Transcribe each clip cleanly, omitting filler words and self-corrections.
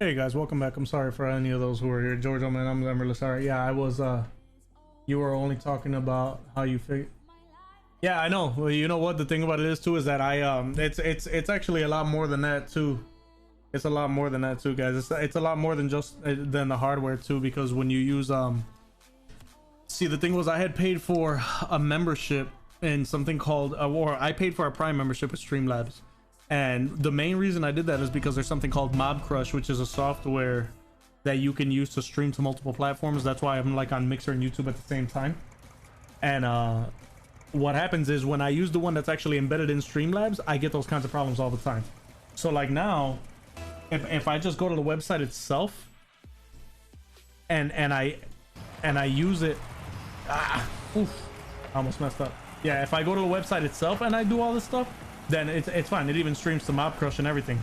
Hey guys, welcome back. I'm sorry for any of those who are here. George, man, I'm really sorry. Yeah, I was you were only talking about how you feel. Yeah, I know. Well, you know what the thing about it is too is that it's actually a lot more than that too. It's a lot more than that too, guys. It's a lot more than just than the hardware too, because when you use see, the thing was I had paid for a membership in something called or I paid for a Prime membership with Streamlabs. And the main reason I did that is because there's something called Mob Crush, which is a software that you can use to stream to multiple platforms. That's why I'm like on Mixer and YouTube at the same time. And what happens is when I use the one that's actually embedded in Streamlabs, I get those kinds of problems all the time. So like now, if I just go to the website itself and I use it, I almost messed up. Yeah, if I go to the website itself and I do all this stuff, then it's fine. It even streams to Mob Crush and everything.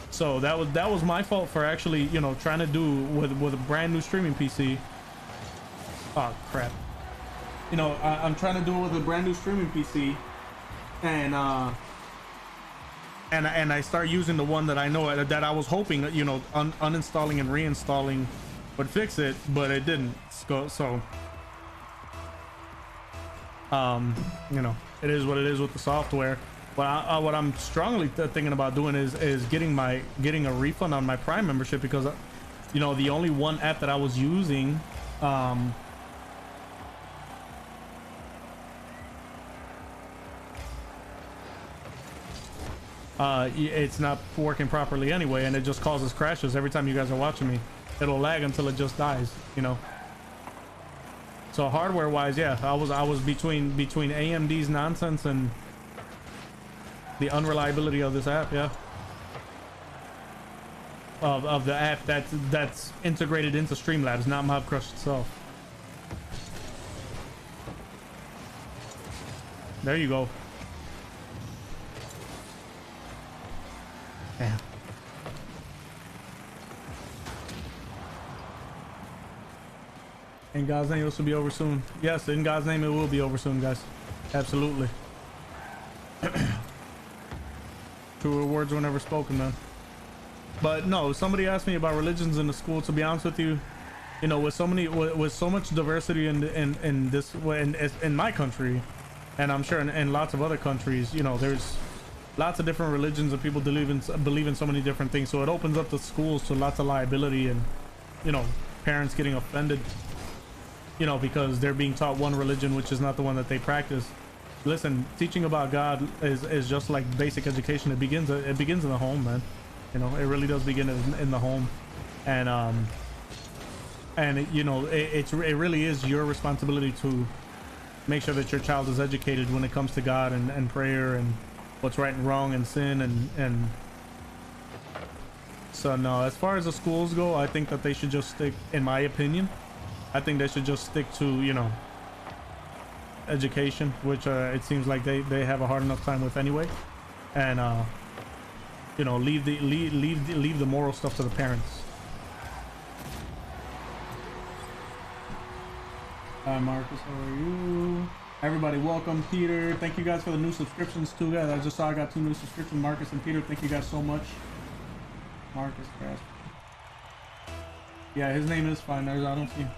So that was my fault for actually, you know, trying to do with a brand new streaming PC. Oh crap. You know, I'm trying to do it with a brand new streaming PC, and I start using the one that I know that I was hoping, you know, uninstalling and reinstalling would fix it, but it didn't. So you know, it is what it is with the software. But what I'm strongly thinking about doing is getting a refund on my Prime membership, because you know, the only one app that I was using it's not working properly anyway, and it just causes crashes every time you guys are watching me. It'll lag until it just dies, you know. So hardware wise, yeah, I was between AMD's nonsense and the unreliability of this app, yeah, of the app that's integrated into Streamlabs, not Mob Crush itself. There you go. Damn. In God's name, this will be over soon. Yes, in God's name, it will be over soon, guys. Absolutely. Truer words were never spoken, man. But no, somebody asked me about religions in the school. To be honest with you, you know, with so much diversity in this in my country, and I'm sure in lots of other countries, you know, there's lots of different religions and people believe in so many different things. So it opens up the schools to lots of liability and, you know, parents getting offended, you know, because they're being taught one religion which is not the one that they practice. Listen, teaching about God is just like basic education. It begins in the home, man. You know, it really does begin in the home, and you know, it really is your responsibility to make sure that your child is educated when it comes to God and prayer and what's right and wrong and sin and so no, as far as the schools go, I think that they should just stick, in my opinion, I think they should just stick to, you know, education, which it seems like they have a hard enough time with anyway, and you know, leave the moral stuff to the parents. Hi Marcus, how are you? Everybody, welcome. Peter, thank you guys for the new subscriptions too, guys. I just saw I got 2 new subscriptions. Marcus and Peter, thank you guys so much. Marcus, guys. Yeah, his name is fine. I don't see him.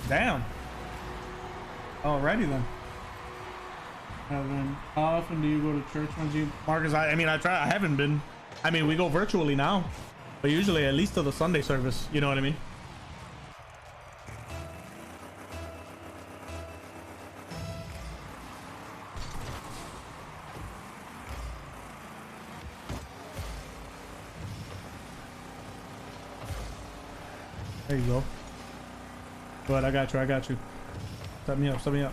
Damn. Alrighty then. Evan, how often do you go to church, Marcus? I mean, I haven't been. I mean, we go virtually now, but usually at least to the Sunday service. You know what I mean? There you go. But I got you. Set me up.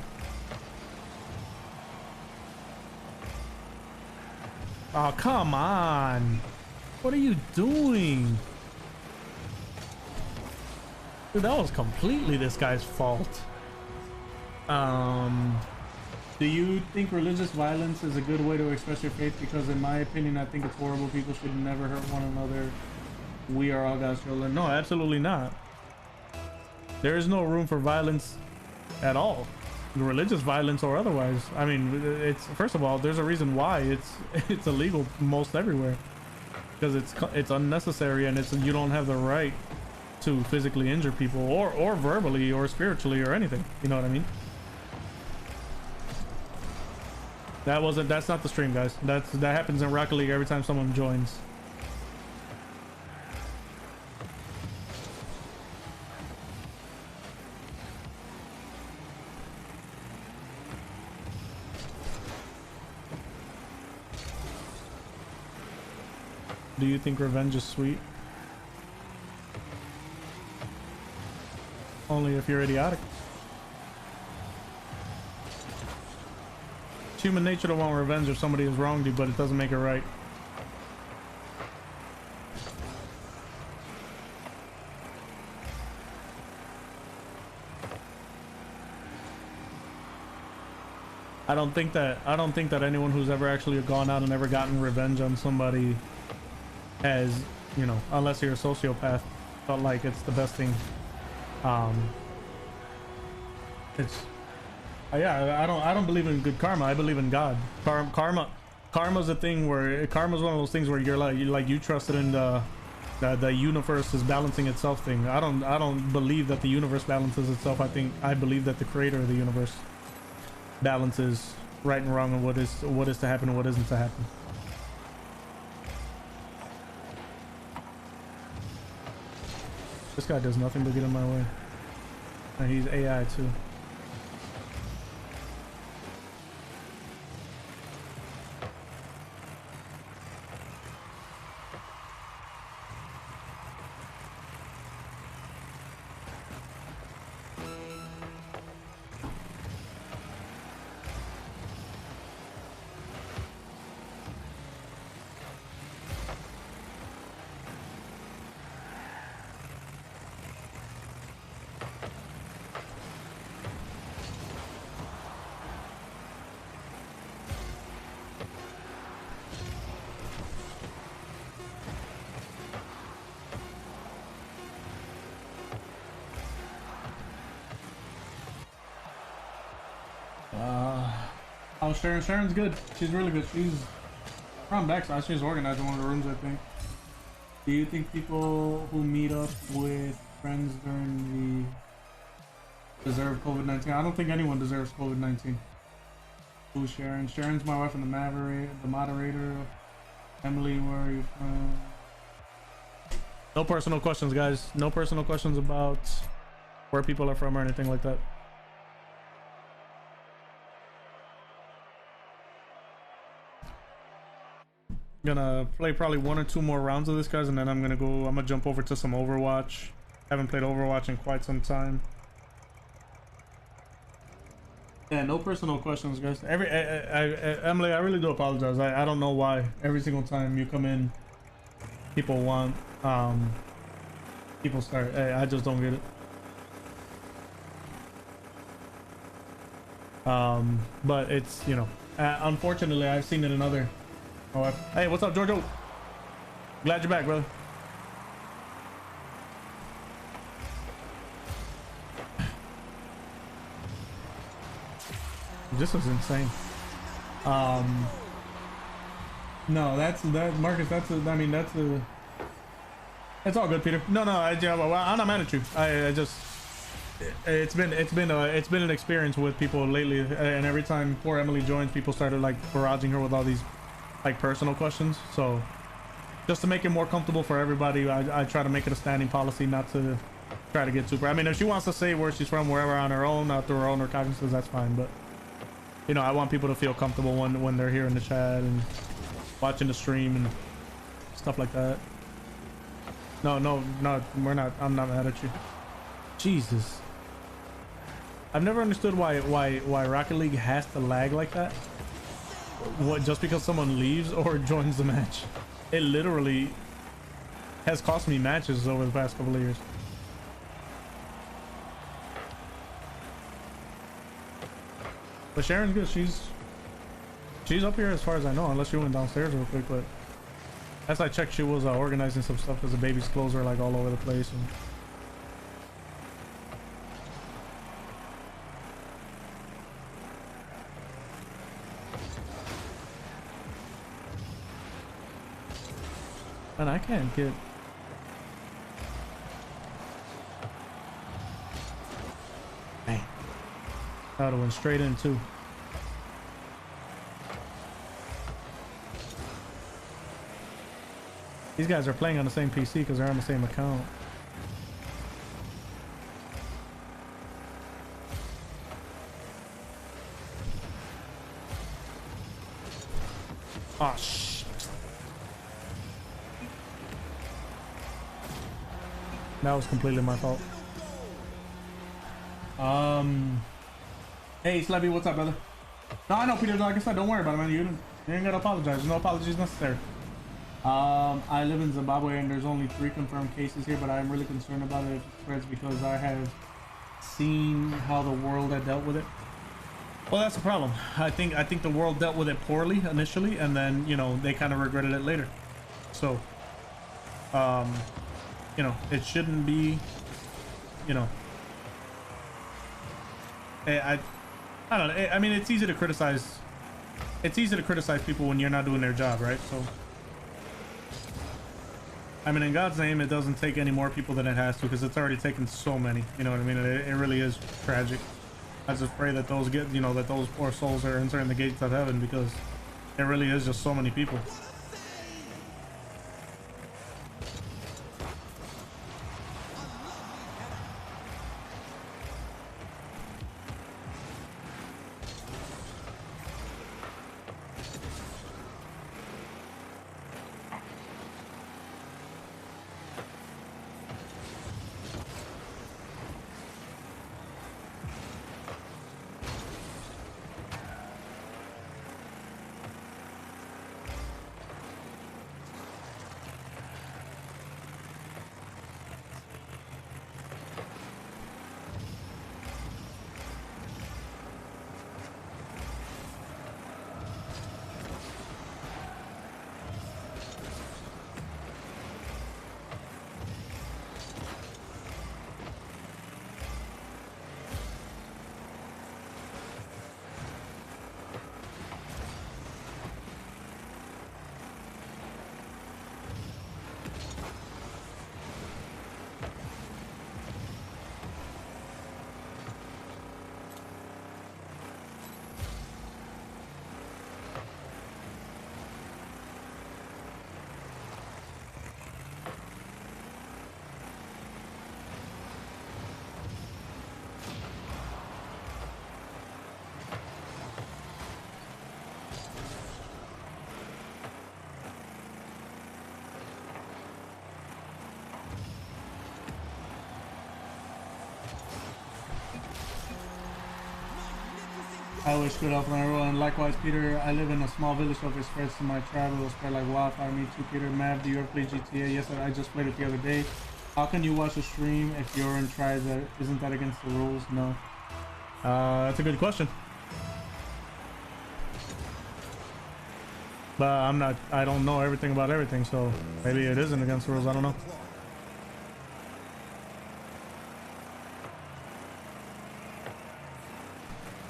Oh, come on. What are you doing? Dude, that was completely this guy's fault. Do you think religious violence is a good way to express your faith? Because in my opinion, I think it's horrible. People should never hurt one another. We are all God's children. No, absolutely not. There is no room for violence at all. religious violence or otherwise. I mean, it's, first of all, there's a reason why it's illegal most everywhere, because it's unnecessary, and it's, you don't have the right to physically injure people or verbally or spiritually or anything. You know what I mean? That's not the stream, guys. That happens in Rocket League every time someone joins. Do you think revenge is sweet? Only if you're idiotic. It's human nature to want revenge if somebody has wronged you, but it doesn't make it right. I don't think that anyone who's ever actually gone out and ever gotten revenge on somebody has, you know, unless you're a sociopath, felt like it's the best thing. It's yeah, I don't believe in good karma. I believe in God. Karma's a thing where karma's one of those things where you're like you trusted in the universe is balancing itself thing. I don't believe that the universe balances itself. I believe that the creator of the universe balances right and wrong and what is to happen and what isn't to happen. This guy does nothing but get in my way. And he's AI too. Oh, Sharon's good. She's really good. She's from backside. She's organized in one of the rooms, I think. Do you think people who meet up with friends during the deserve COVID-19? I don't think anyone deserves COVID-19. Who's Sharon? Sharon's my wife and the moderator. Emily, where are you from? No personal questions, guys. No personal questions about where people are from or anything like that. Gonna play probably 1 or 2 more rounds of this, guys, and then I'm gonna jump over to some Overwatch. Haven't played Overwatch in quite some time. Yeah, no personal questions, guys. Emily, I really do apologize. I don't know why every single time you come in people want people start. I just don't get it. But it's, you know, unfortunately I've seen it in other. Oh, hey, what's up, Giorgio? Glad you're back, brother. This was insane. No, that's Marcus. I mean, it's all good, Peter. No, I'm not mad at you. I just, it's been an experience with people lately, and every time poor Emily joins, people started like barraging her with all these like personal questions. So just to make it more comfortable for everybody, I try to make it a standing policy not to try to get super. I mean, if she wants to say where she's from, wherever on her own, out through her own recognizance, that's fine. But you know, I want people to feel comfortable when they're here in the chat and watching the stream and stuff like that. No, we're not. I'm not mad at you. Jesus, I've never understood why Rocket League has to lag like that. What, just because someone leaves or joins the match? It literally has cost me matches over the past couple of years. But Sharon's good. She's up here as far as I know, unless she went downstairs real quick. But as I checked, she was organizing some stuff because the baby's clothes were like all over the place. And And I can't get. Man, that would have went straight in too. These guys are playing on the same PC because they're on the same account. Oh, shit. That was completely my fault. Hey, Slebby, what's up, brother? No, I know, Peter. Like I said, don't worry about it, man. You ain't gotta apologize. No apologies necessary. I live in Zimbabwe, and there's only 3 confirmed cases here, but I'm really concerned about it if it spreads because I have seen how the world had dealt with it. Well, that's the problem. I think the world dealt with it poorly initially, and then, you know, they kind of regretted it later. So, you know, it shouldn't be, you know, I don't know. I mean, it's easy to criticize. It's easy to criticize people when you're not doing their job, right? So, I mean, in God's name, it doesn't take any more people than it has to, because it's already taken so many. You know what I mean? It really is tragic. I just pray that those get, you know, that those poor souls are entering the gates of heaven, because there really is just so many people. I always screwed up on everyone. And likewise, Peter, I live in a small village, so if it spreads to my tribe, it will spread like wildfire. Me too, Peter. Mav, do you ever play GTA? Yes, I just played it the other day. How can you watch a stream if you're in tribes? Isn't that against the rules? No. That's a good question. But I don't know everything about everything, so maybe it isn't against the rules. I don't know.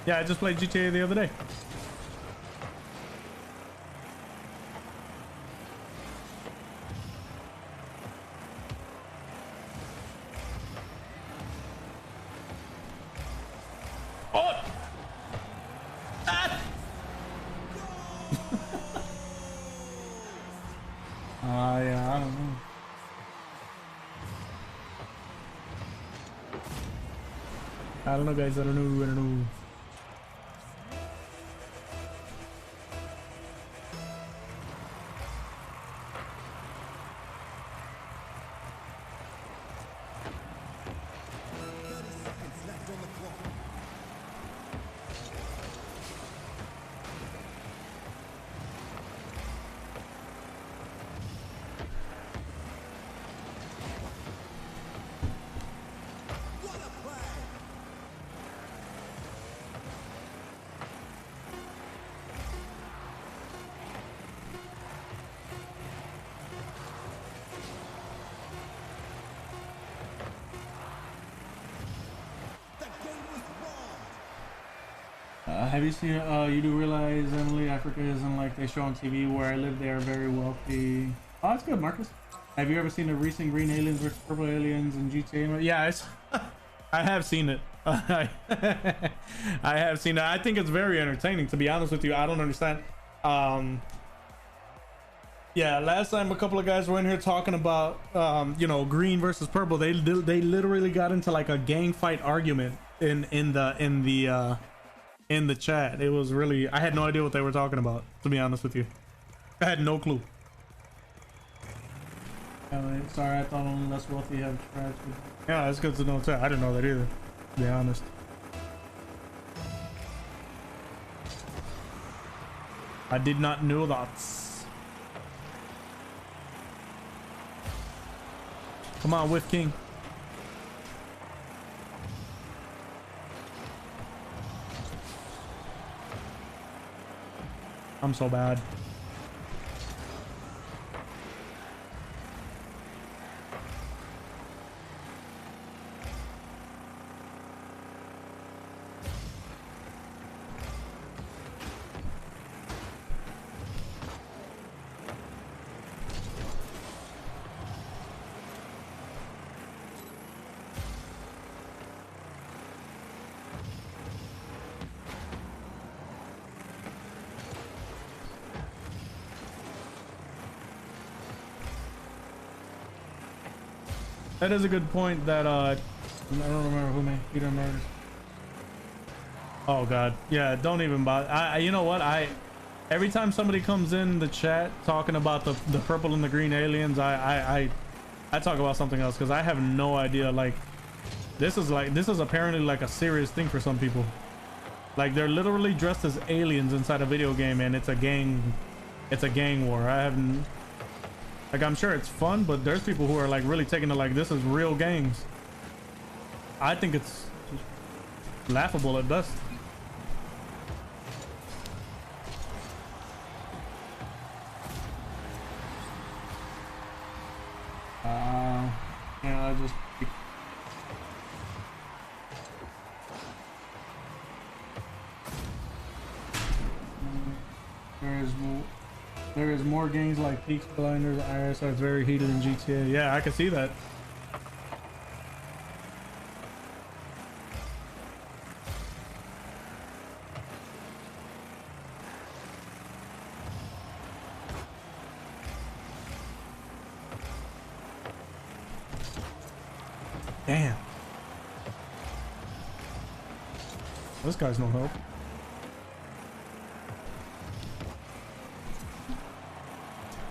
Yeah, I just played GTA the other day. Oh! Ah! Yeah, I don't know. I don't know, guys. I don't know. Have you seen, you do realize, Emily, Africa isn't like they show on TV. Where I live, they are very wealthy. Oh, that's good, Marcus. Have you ever seen the recent green aliens versus purple aliens in GTA? Yeah, I have seen it. I have seen it. I think it's very entertaining, to be honest with you. I don't understand. Yeah, last time a couple of guys were in here talking about you know, green versus purple. They literally got into like a gang fight argument in the chat. It was really, I had no idea what they were talking about, to be honest with you. I had no clue. Sorry, I thought only less wealthy have trash. Yeah, that's good to know too. I didn't know that either, to be honest. I did not know that. Come on, Whiff King. I'm so bad. That is a good point that I don't remember who made Peter murders. Oh god, yeah, don't even bother. I you know what, every time somebody comes in the chat talking about the purple and the green aliens, I talk about something else, because I have no idea. Like this is apparently like a serious thing for some people. Like they're literally dressed as aliens inside a video game, and it's a gang war. I haven't, like, I'm sure it's fun, but there's people who are like really taking it like this is real gangs. I think it's laughable at best. Yeah, I just there is more games like Peaks Blinders, IRS, so it's very heated in GTA. Yeah, I can see that. Damn. This guy's no help.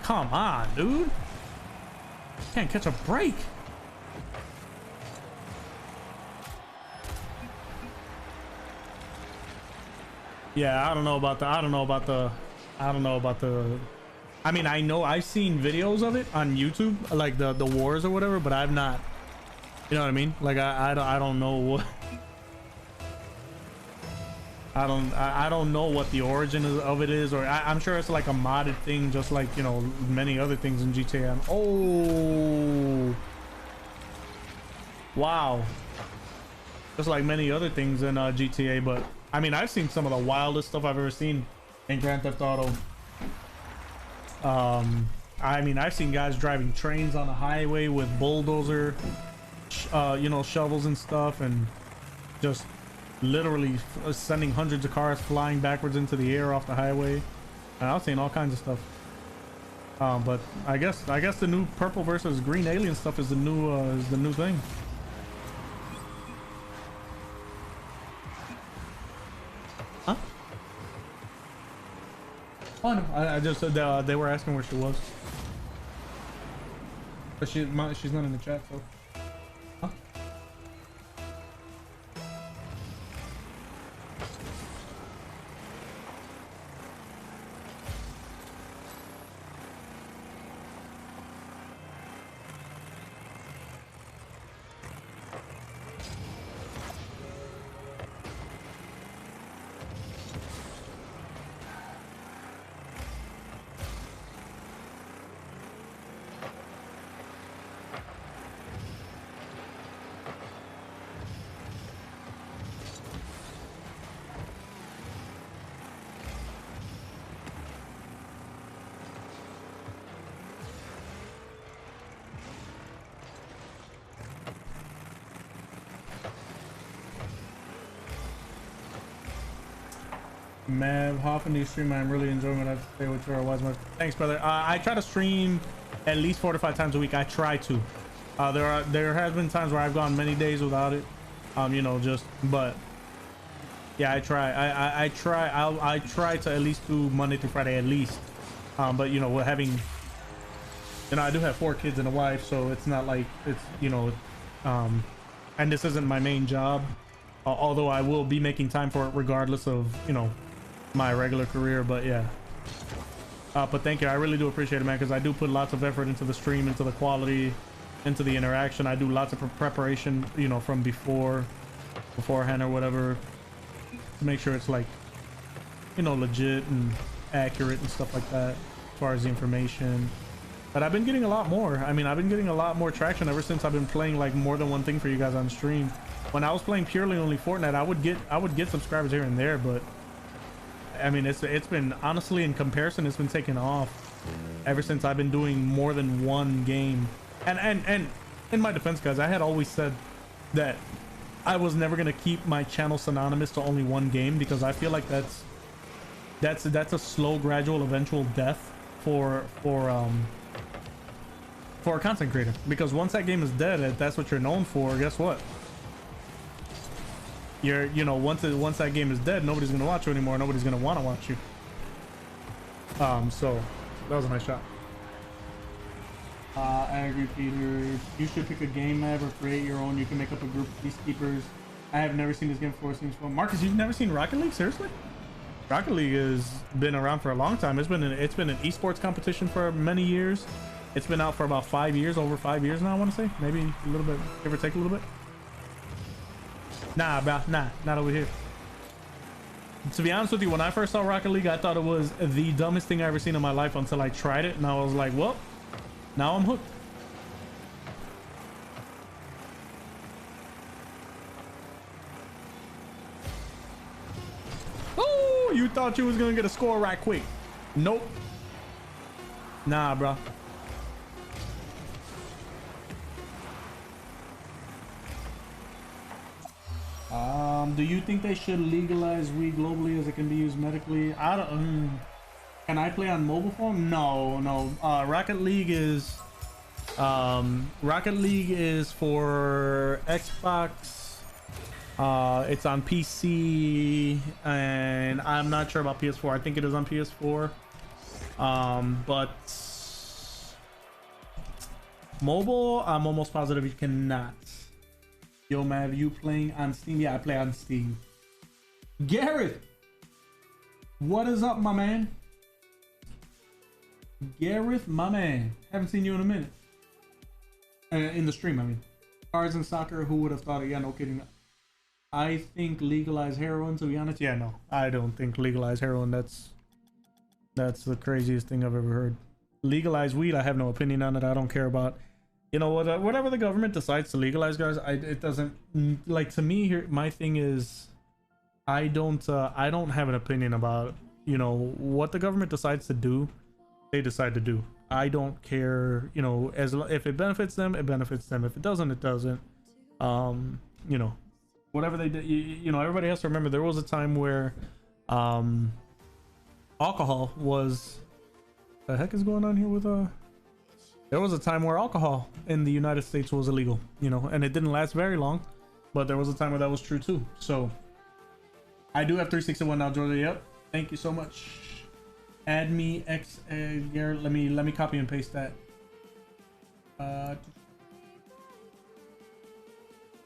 Come on, dude. Can't catch a break. Yeah, I don't know about the I mean, I know I've seen videos of it on YouTube, like the wars or whatever, but I've not, you know what I mean? Like I don't know what I don't know what the origin of it is, or I'm sure it's like a modded thing, just like, you know, many other things in GTA. Oh, wow, just like many other things in GTA. But I mean, I've seen some of the wildest stuff I've ever seen in Grand Theft Auto. I mean, I've seen guys driving trains on the highway with bulldozer, you know, shovels and stuff, and just literally sending hundreds of cars flying backwards into the air off the highway. And I've seen all kinds of stuff. But I guess the new purple versus green alien stuff is the new thing. Huh? Oh no, I just said they were asking where she was, but she's not in the chat, so. Huh? Mav, how often do you stream? I'm really enjoying what I have to say with your wise man. Thanks, brother. I try to stream at least 4 to 5 times a week. I try to. There has been times where I've gone many days without it. You know, but yeah, I try. I try to at least do Monday through Friday at least. But you know, we're having, you know, I do have 4 kids and a wife, so it's not like it's, you know, and this isn't my main job. Although I will be making time for it regardless of, you know, my regular career. But yeah. But thank you. I really do appreciate it, man, because I do put lots of effort into the stream, into the quality, into the interaction. I do lots of preparation, you know, from beforehand or whatever, to make sure it's like, you know, legit and accurate and stuff like that as far as the information. But I've been getting a lot more. I mean, I've been getting a lot more traction ever since I've been playing like more than one thing for you guys on stream. When I was playing purely only Fortnite, I would get subscribers here and there, but I mean, it's been, honestly, in comparison, it's been taking off ever since I've been doing more than one game. And in my defense, guys, I had always said that I was never gonna keep my channel synonymous to only one game, because I feel like that's a slow, gradual, eventual death for a content creator. Because once that game is dead, if that's what you're known for, guess what? You know, once that game is dead, nobody's gonna watch you anymore. Nobody's gonna want to watch you. So that was a nice shot. I agree, Peter. You should pick a game map or create your own. You can make up a group of peacekeepers. I have never seen this game before. It seems fun. Marcus, you've never seen Rocket League? Seriously? Rocket League has been around for a long time. It's been an esports competition for many years. It's been out for about 5 years, over 5 years now, I want to say. Maybe a little bit, give or take a little bit. Nah, bro, nah, not over here. To be honest with you, when I first saw Rocket League, I thought it was the dumbest thing I ever seen in my life until I tried it, and I was like, well, now I'm hooked. Oh, you thought you was gonna get a score right quick. Nope. Nah, bro. Do you think they should legalize weed globally as it can be used medically? I don't. Can I play on mobile phone? No. Rocket League is for Xbox. It's on PC, and I'm not sure about PS4. I think it is on PS4. But mobile, I'm almost positive you cannot. Yo, Mav, you playing on Steam? Yeah, I play on Steam. Gareth, what is up, my man? Gareth, my man. Haven't seen you in a minute. In the stream, I mean. Cars and soccer, who would have thought it? Yeah, no kidding. I think legalize heroin, to be honest. Yeah, no, I don't think legalize heroin. That's the craziest thing I've ever heard. Legalize weed, I have no opinion on it. I don't care about, you know, whatever the government decides to legalize, guys. It doesn't, like, to me here, my thing is, I don't have an opinion about, you know, what the government decides to do. They decide to do. I don't care, you know, if it benefits them, it benefits them. If it doesn't, it doesn't. You know, whatever they did, you know, everybody has to remember there was a time where alcohol was, the heck is going on here with there was a time where alcohol in the United States was illegal, you know, and it didn't last very long, but there was a time where that was true too. So I do have 361 now, Georgia. Yep, thank you so much. Add me X Garrett. Let me copy and paste that.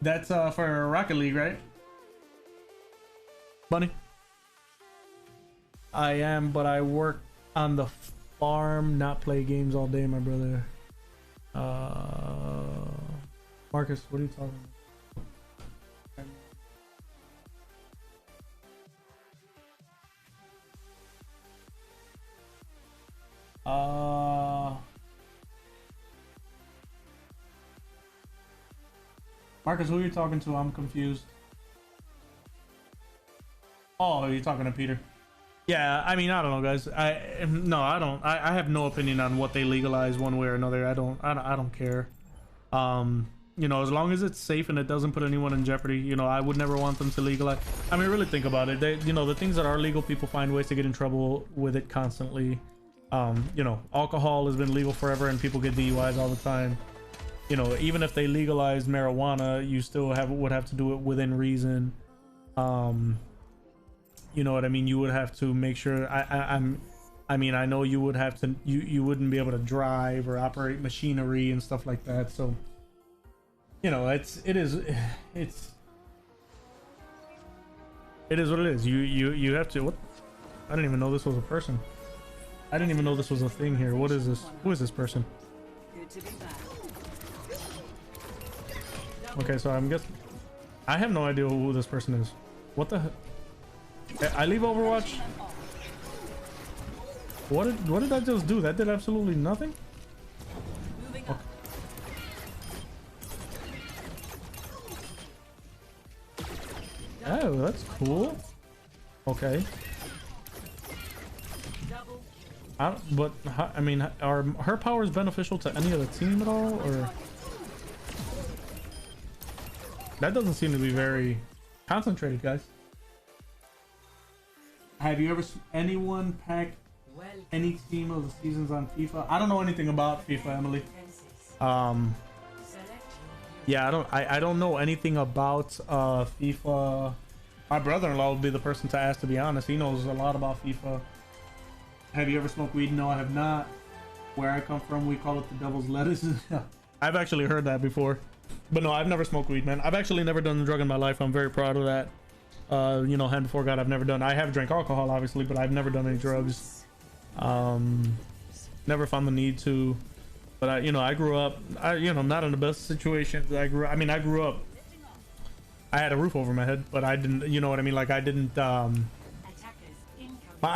That's for Rocket League, right? Bunny. I am, but I work on the farm, not play games all day, my brother. Marcus, what are you talking about? Marcus, who are you talking to? I'm confused. Oh, you're talking to Peter. Yeah, I mean, I don't know, guys. I don't. I have no opinion on what they legalize one way or another. I don't care. You know, as long as it's safe and it doesn't put anyone in jeopardy, you know, I would never want them to legalize. I mean, really think about it. They, you know, the things that are legal, people find ways to get in trouble with it constantly. You know, alcohol has been legal forever and people get DUIs all the time. You know, even if they legalized marijuana, you still would have to do it within reason. You know what I mean? You would have to make sure. I mean, I know you would have to. You wouldn't be able to drive or operate machinery and stuff like that. So, you know, it is what it is. You have to. What? I didn't even know this was a person. I didn't even know this was a thing here. What is this? Who is this person? Okay, so I'm guessing. I have no idea who this person is. What the heck? I leave Overwatch. What did I just do? That did absolutely nothing. Okay. Oh, that's cool. Okay. But I mean, are her powers beneficial to any other team at all, or that doesn't seem to be very concentrated, guys. Have you ever seen anyone pack any team of the seasons on FIFA? I don't know anything about FIFA, Emily. Yeah, I don't know anything about FIFA. My brother-in-law would be the person to ask, to be honest. He knows a lot about FIFA. Have you ever smoked weed? No, I have not. Where I come from, we call it the devil's lettuce. I've actually heard that before, but no, I've never smoked weed, man. I've actually never done a drug in my life. I'm very proud of that. You know, hand before God, I've never done. I have drank alcohol, obviously, but I've never done any drugs. Never found the need to. But you know, I grew up, you know, not in the best situations. I grew up. I had a roof over my head, but I didn't. You know what I mean? Like I didn't. I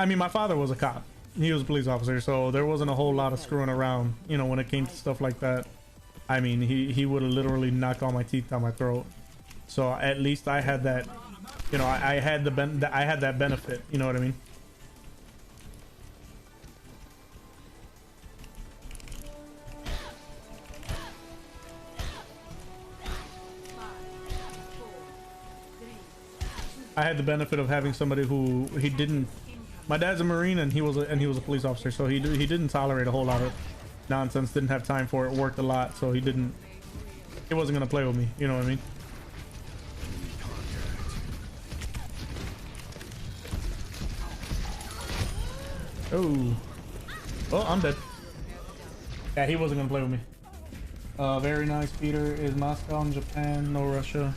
mean, my father was a cop. He was a police officer, so there wasn't a whole lot of screwing around. You know, when it came to stuff like that. I mean, he would have literally knocked all my teeth down my throat. So at least I had that. You know, I had that benefit. You know what I mean? I had the benefit of having somebody who he didn't. My dad's a Marine and he was a police officer, so he didn't tolerate a whole lot of nonsense. Didn't have time for it. Worked a lot, so he wasn't gonna play with me. You know what I mean? Oh, I'm dead. Yeah, he wasn't gonna play with me. Very nice, Peter. Is Moscow in Japan? No, Russia.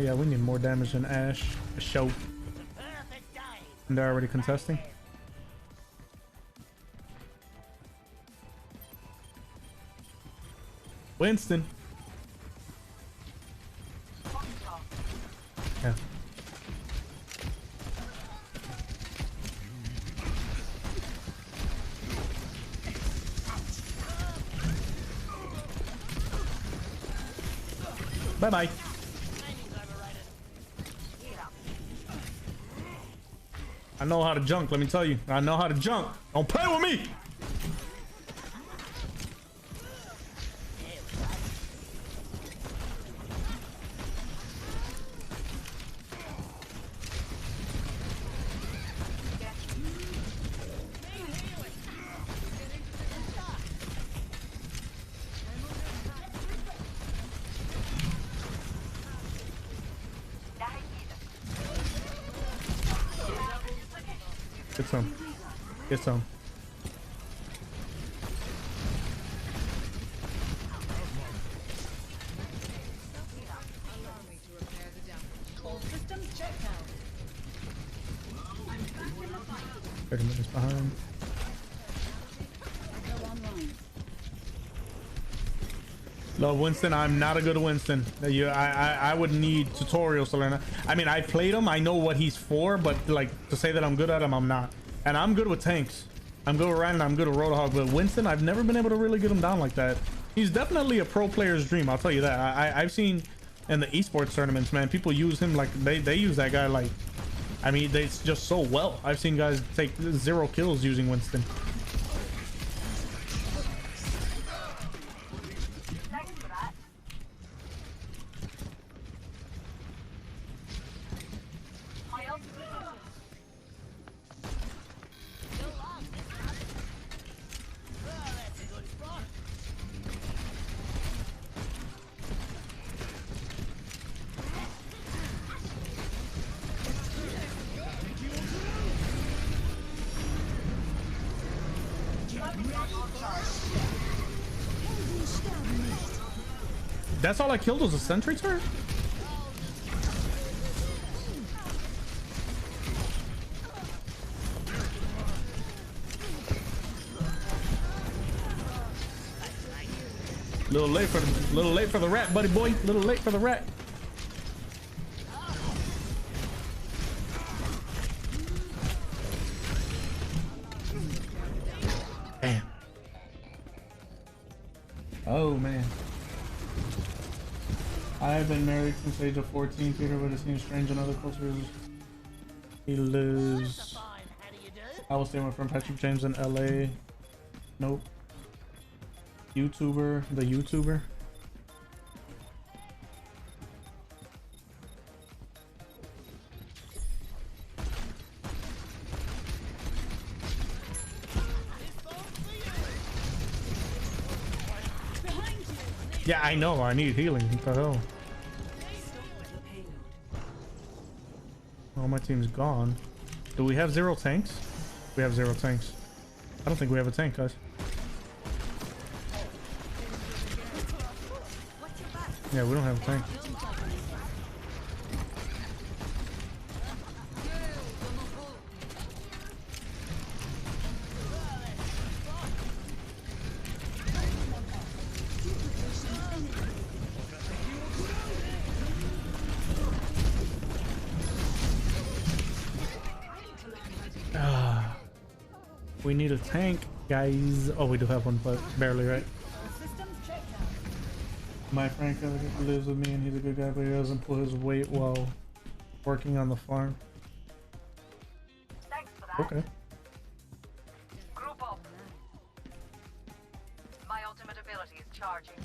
Yeah, we need more damage than Ash. A show. And they're already contesting. Winston. Yeah. Bye-bye. I know how to junk, let me tell you. I know how to junk. Don't play with me! Get some. Get some. Minutes behind. Love Winston. I'm not a good Winston. I would need tutorials to learn that. I mean, I played him. I know what he's for, but like to say that I'm good at him, I'm not. And I'm good with tanks. I'm good with Ryan. I'm good with Roadhog. But Winston, I've never been able to really get him down like that. He's definitely a pro player's dream. I'll tell you that. I've seen in the esports tournaments, man, people use him like they use that guy like. I mean, it's just so well. I've seen guys take 0 kills using Winston. That's all I killed was a sentry turret? Little late for the rat, buddy boy. Little late for the rat. Damn. Oh man. I've been married since the age of 14, Peter, but it seems strange in other cultures. He lives. I will stay with my friend Patrick James in LA. Nope. YouTuber, the YouTuber. Yeah, I know. I need healing. What the hell? Oh, my team's gone. Do we have 0 tanks? We have 0 tanks. I don't think we have a tank, guys. Yeah, we don't have a tank. We need a tank, guys. Oh, we do have one, but barely, right? My friend lives with me and he's a good guy, but he doesn't pull his weight while working on the farm. Thanks for that. Okay. Group up. My ultimate ability is charging.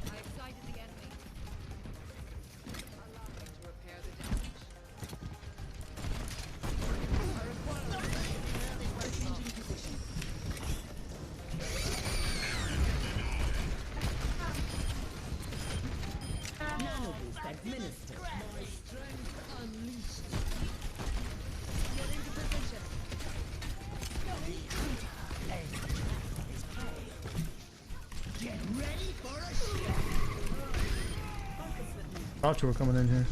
I excited the enemy. Allow me to repair the damage. We're changing position. Administered. My strength unleashed. Get into position. Get ready for a shot. Thought you were coming in here.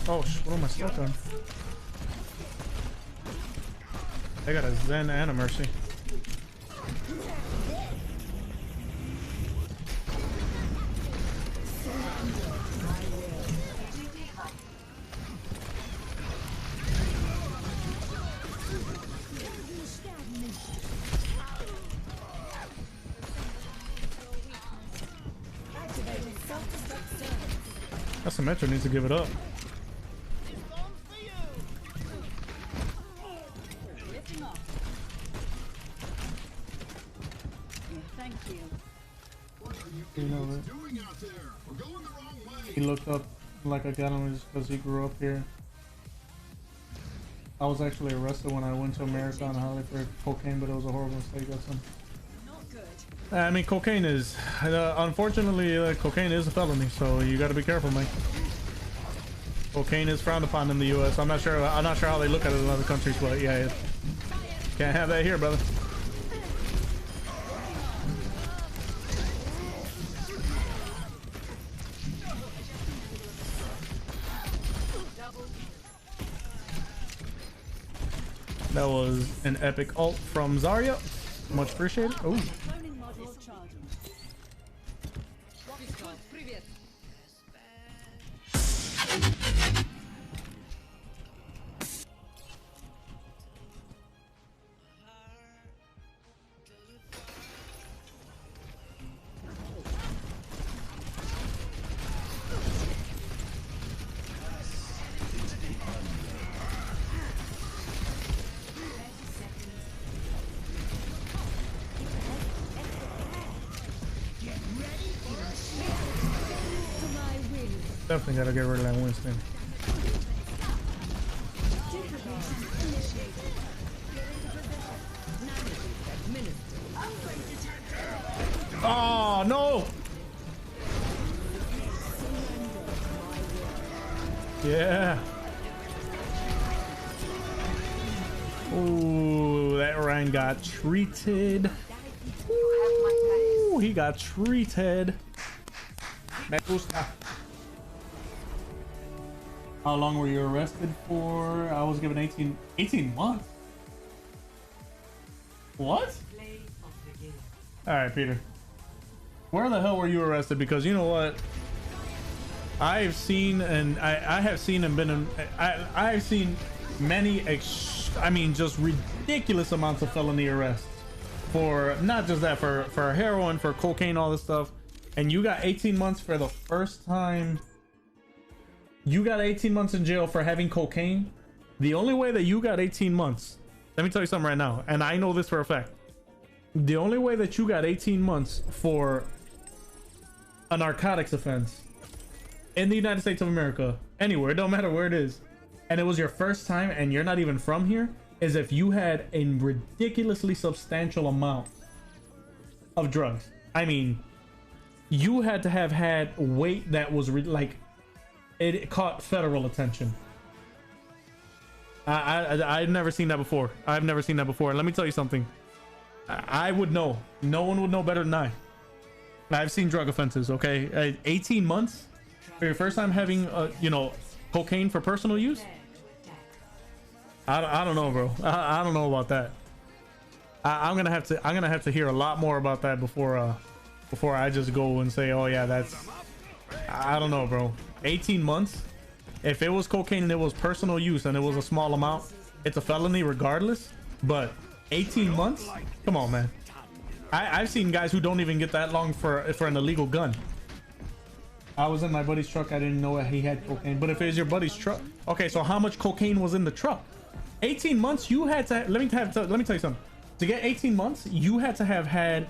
Oh, what am I stuck on? I got a Zen and a Mercy. That's a Metro needs to give it up. Thank you. You know that. He looked up like I got him just because he grew up here. I was actually arrested when I went to America on a holiday for cocaine, but it was a horrible mistake. That's him. Not good. I mean, cocaine is, unfortunately, cocaine is a felony, so you got to be careful, man. Cocaine is frowned upon in the U.S. I'm not sure how they look at it in other countries, but yeah, can't have that here, brother. That was an epic ult from Zarya. Much appreciated. Oh. Cloning module charging. Привет. Definitely gotta get rid of that Winston. Oh no! Yeah. Ooh, that Ryan got treated. Ooh, he got treated. Me gusta. How long were you arrested for? I was given 18 months. What? All right, Peter. Where the hell were you arrested? Because you know what? I've seen and I have seen and been in, I've seen many I mean just ridiculous amounts of felony arrests for not just that, for heroin, for cocaine, all this stuff. And you got 18 months for the first time. You got 18 months in jail for having cocaine. The only way that you got 18 months, let me tell you something right now, and I know this for a fact. The only way that you got 18 months for a narcotics offense in the United States of America, anywhere, it don't matter where it is, and it was your first time and you're not even from here, is if you had a ridiculously substantial amount of drugs. I mean, you had to have had weight that was like it caught federal attention. I've never seen that before. I've never seen that before. And let me tell you something. I would know. No one would know better than I. I've seen drug offenses. Okay, 18 months for your first time having, you know, cocaine for personal use. I don't know, bro. I don't know about that. I'm gonna have to hear a lot more about that before I just go and say, oh yeah, that's. I don't know, bro. 18 months. If it was cocaine and it was personal use and it was a small amount, it's a felony regardless. But 18 months? Come on, man. I've seen guys who don't even get that long for an illegal gun. I was in my buddy's truck. I didn't know he had cocaine. But if it was your buddy's truck, okay. So how much cocaine was in the truck? 18 months. You had to. Let me tell you something. To get 18 months, you had to have had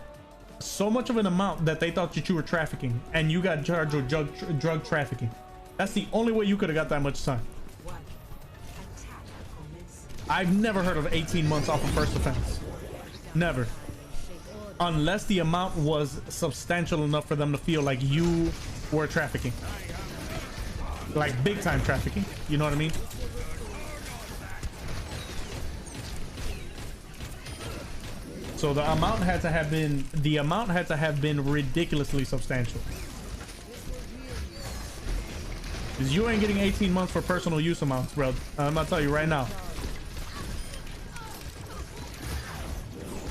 so much of an amount that they thought that you were trafficking, and you got charged with drug trafficking. That's the only way you could have got that much time. I've never heard of 18 months off a first offense. Never. Unless the amount was substantial enough for them to feel like you were trafficking. Like big time trafficking. You know what I mean? So the amount had to have been ridiculously substantial. Because you ain't getting 18 months for personal use amounts, bro. I'm gonna tell you right now.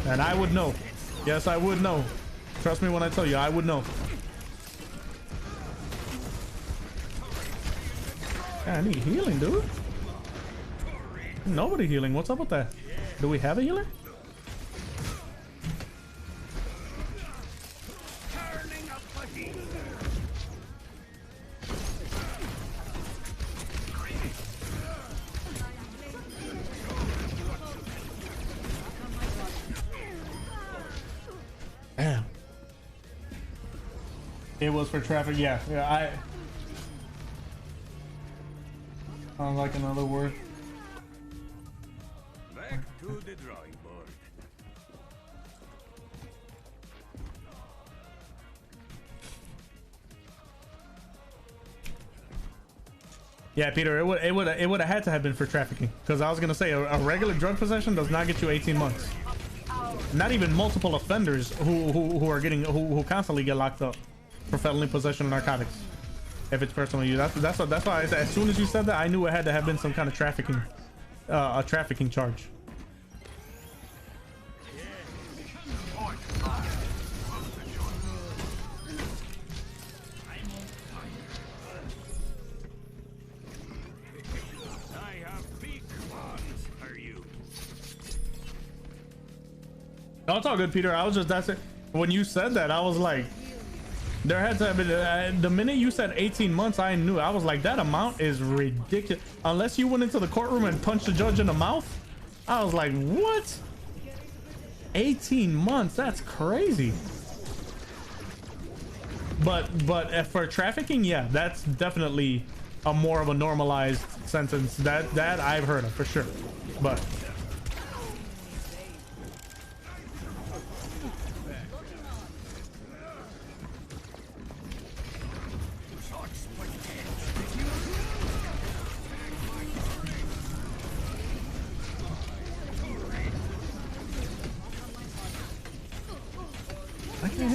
And I would know. Yes, I would know. Trust me when I tell you, I would know. I need healing, dude. Nobody healing. What's up with that? Do we have a healer? Damn. It was for traffic. Yeah, sounds like another word. Back to the drawing board. Yeah, Peter, it would have had to have been for trafficking, because I was gonna say a regular drug possession does not get you 18 months. Not even multiple offenders who are getting who constantly get locked up for felony possession of narcotics. If it's personal use, that's why I said, as soon as you said that, I knew it had to have been some kind of trafficking, a trafficking charge. No, it's all good, Peter. I was just, that's it. When you said that, I was like, there had to have been, the minute you said 18 months, I knew. I was like, that amount is ridiculous. Unless you went into the courtroom and punched the judge in the mouth. I was like, what? 18 months? That's crazy. But for trafficking, yeah, that's definitely a more of a normalized sentence. That I've heard of for sure. But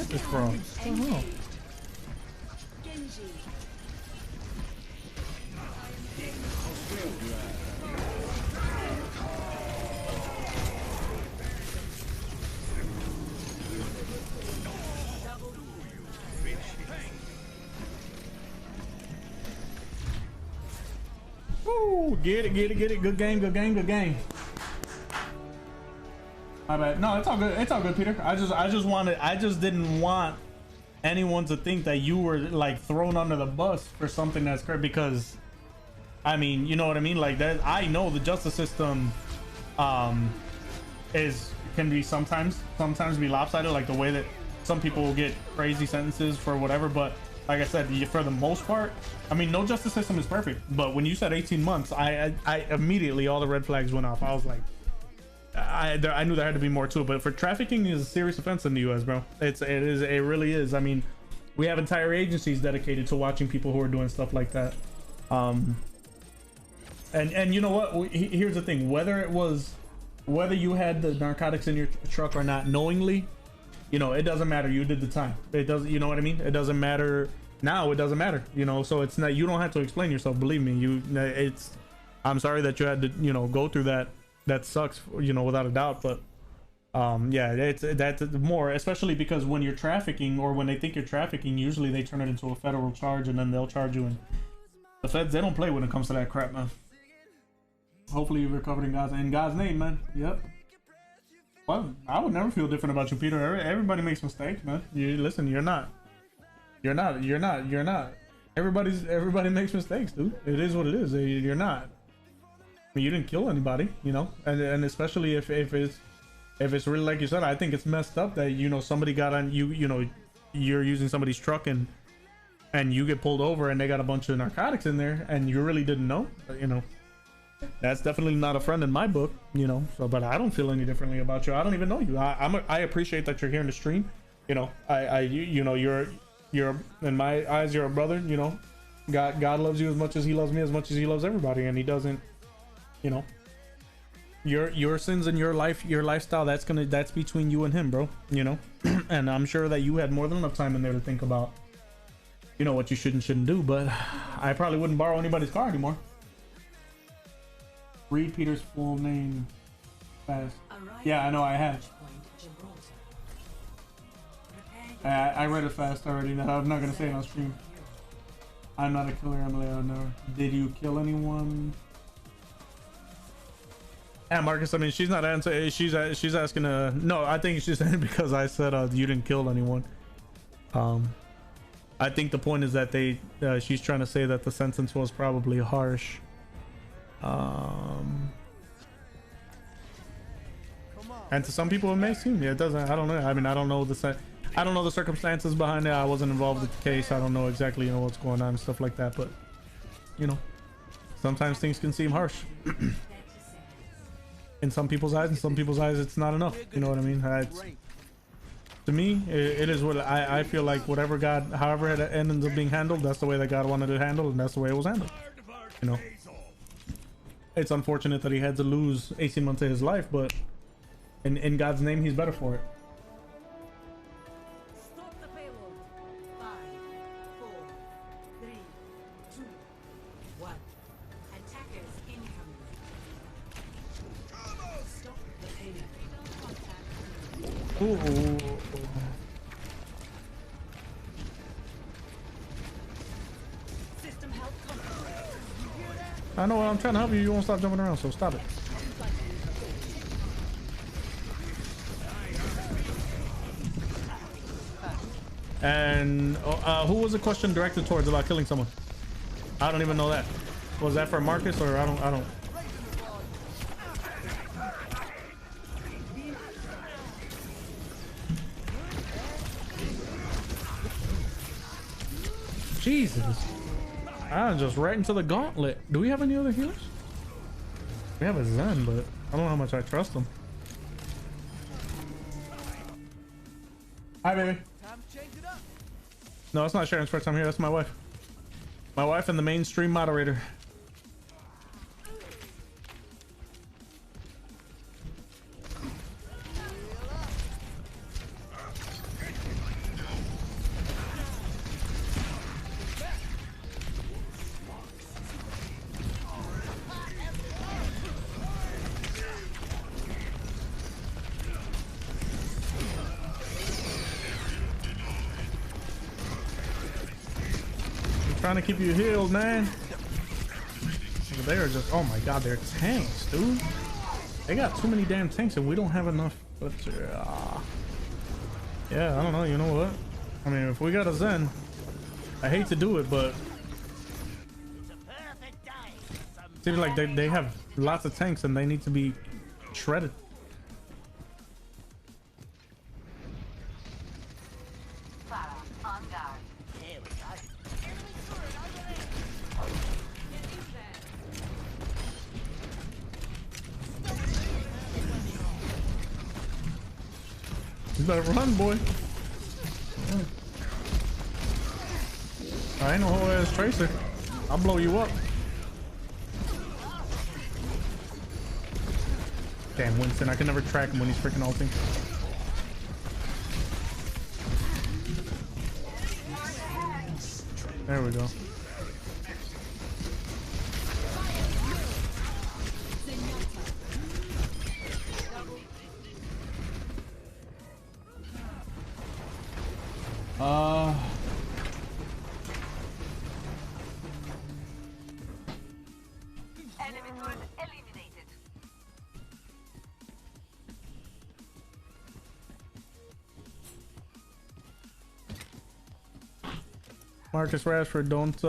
this from? Oh, Genji. Ooh, get it, get it, get it. Good game, good game, good game. My bad. No, it's all good. It's all good, Peter. I just didn't want anyone to think that you were like thrown under the bus for something that's correct, because I mean, you know what I mean? Like that, I know the justice system can be sometimes be lopsided, like the way that some people will get crazy sentences for whatever, but like I said, for the most part, I mean, no justice system is perfect, but when you said 18 months, I immediately, all the red flags went off. I was like, I knew there had to be more to it, but for trafficking is a serious offense in the US, bro. It really is. I mean, we have entire agencies dedicated to watching people who are doing stuff like that. And you know what? Here's the thing: whether you had the narcotics in your truck or not, knowingly, you know, it doesn't matter. You did the time. It doesn't. You know what I mean? It doesn't matter now. It doesn't matter. You know, so it's not. You don't have to explain yourself. Believe me. I'm sorry that you had to, you know, go through that. That sucks, you know, without a doubt. But yeah, that's more, especially because when you're trafficking, or when they think you're trafficking, usually they turn it into a federal charge, and then they'll charge you. And the feds, they don't play when it comes to that crap, man. Hopefully you've recovered in God's name, man. Yep. Well, I would never feel different about you, Peter. Everybody makes mistakes, man. Listen, you're not. Everybody makes mistakes, dude. It is what it is. You're not. I mean, you didn't kill anybody, you know, and especially if it's really like you said, I think it's messed up that, you know, somebody got on you, you know, you're using somebody's truck and you get pulled over and they got a bunch of narcotics in there and you really didn't know, you know. That's definitely not a friend in my book, you know. So, but I don't feel any differently about you. I don't even know you. I appreciate that you're here in the stream, you know. You know, you're in my eyes, you're a brother, you know. God loves you as much as he loves me, as much as he loves everybody, and he doesn't. You know, your sins and your lifestyle, that's between you and him, bro, you know. And I'm sure that you had more than enough time in there to think about, you know, what you should and shouldn't do. But I probably wouldn't borrow anybody's car anymore. Read Peter's full name fast. Yeah, I know, I have. I read it fast already. No, I'm not gonna say it on stream. I'm not a killer, Emily. I know. Did you kill anyone? Yeah, Marcus, I mean, she's not answering. She's asking. No, I think she's saying because I said you didn't kill anyone. I think the point is that she's trying to say that the sentence was probably harsh. And to some people it may seem, yeah, it doesn't. I don't know. I mean, I don't know the circumstances behind it. I wasn't involved with the case. I don't know exactly, you know, what's going on and stuff like that. But you know, sometimes things can seem harsh. In some people's eyes, it's not enough. You know what I mean? To me, it is what I feel like. However it ends up being handled, that's the way that God wanted it handled, and that's the way it was handled. You know, it's unfortunate that he had to lose 18 months of his life, but in God's name, he's better for it. Stop the payload. 5, 4, 3, 2, 1. Attackers incoming. Stop the payload. Ooh. System health compromised. I know, I'm trying to help you. You won't stop jumping around, so stop it. And who was the question directed towards about killing someone? I don't even know that. Was that for Marcus or I don't. Jesus. I'm just right into the gauntlet. Do we have any other healers? We have a Zen, but I don't know how much I trust him. Hi, baby. No, it's not Sharon's first time here. That's my wife. My wife and the mainstream moderator. trying to keep you healed, man. They are just, oh my god, they're tanks, dude. They got too many damn tanks and we don't have enough. But yeah, I don't know. You know what? I mean, if we got a Zen, I hate to do it, but it seems like they have lots of tanks and they need to be shredded. On guard. Here we go. You better run, boy. I ain't no whole ass tracer. I'll blow you up. Damn, Winston, I can never track him when he's freaking ulting. There we go. Enemy turret eliminated. Marcus Rashford, don't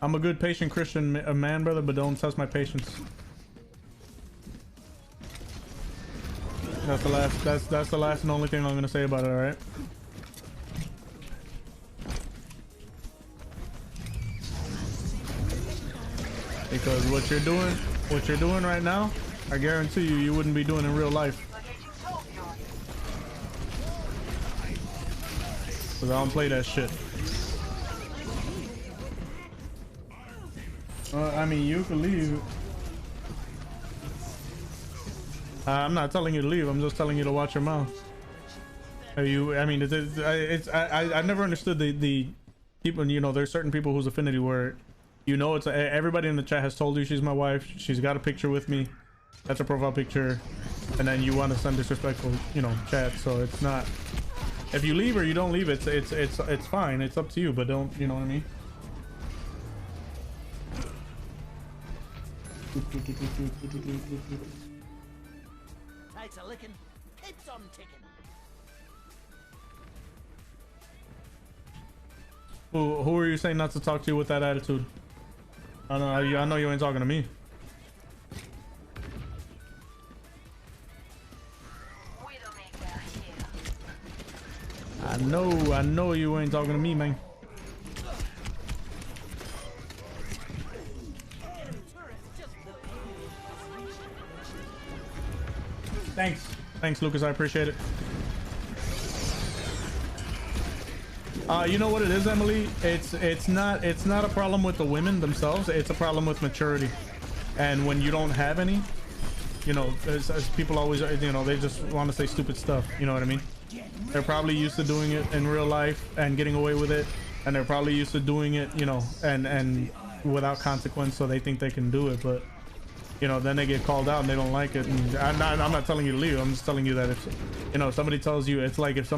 I'm a good patient Christian man, brother, but don't test my patience. That's the last that's the last and only thing I'm gonna say about it, alright? Because what you're doing right now, I guarantee you wouldn't be doing in real life. Locating Tokyo. Cause I don't play that shit. I mean, you can leave. I'm not telling you to leave. I'm just telling you to watch your mouth. I mean, I never understood the people. You know, there's certain people whose affinity where, you know, it's everybody in the chat has told you she's my wife. She's got a picture with me. That's a profile picture, and then you want to send disrespectful, you know, chat. So it's not. If you leave or you don't leave, it's fine. It's up to you, but don't, you know what I mean? Takes a licking. It's on ticking. Who are you saying not to talk to you with that attitude? I know you ain't talking to me. Widowmaker here. I know you ain't talking to me, man. Thanks, Lucas. I appreciate it. You know what it is, Emily? It's not a problem with the women themselves. It's a problem with maturity. And when you don't have any, you know, as people always, you know, they just want to say stupid stuff. You know what I mean? They're probably used to doing it in real life and getting away with it, and they're probably used to doing it, you know, and without consequence, so they think they can do it. But you know, then they get called out and they don't like it. And I'm not telling you to leave. I'm just telling you that if, you know, somebody tells you, it's like if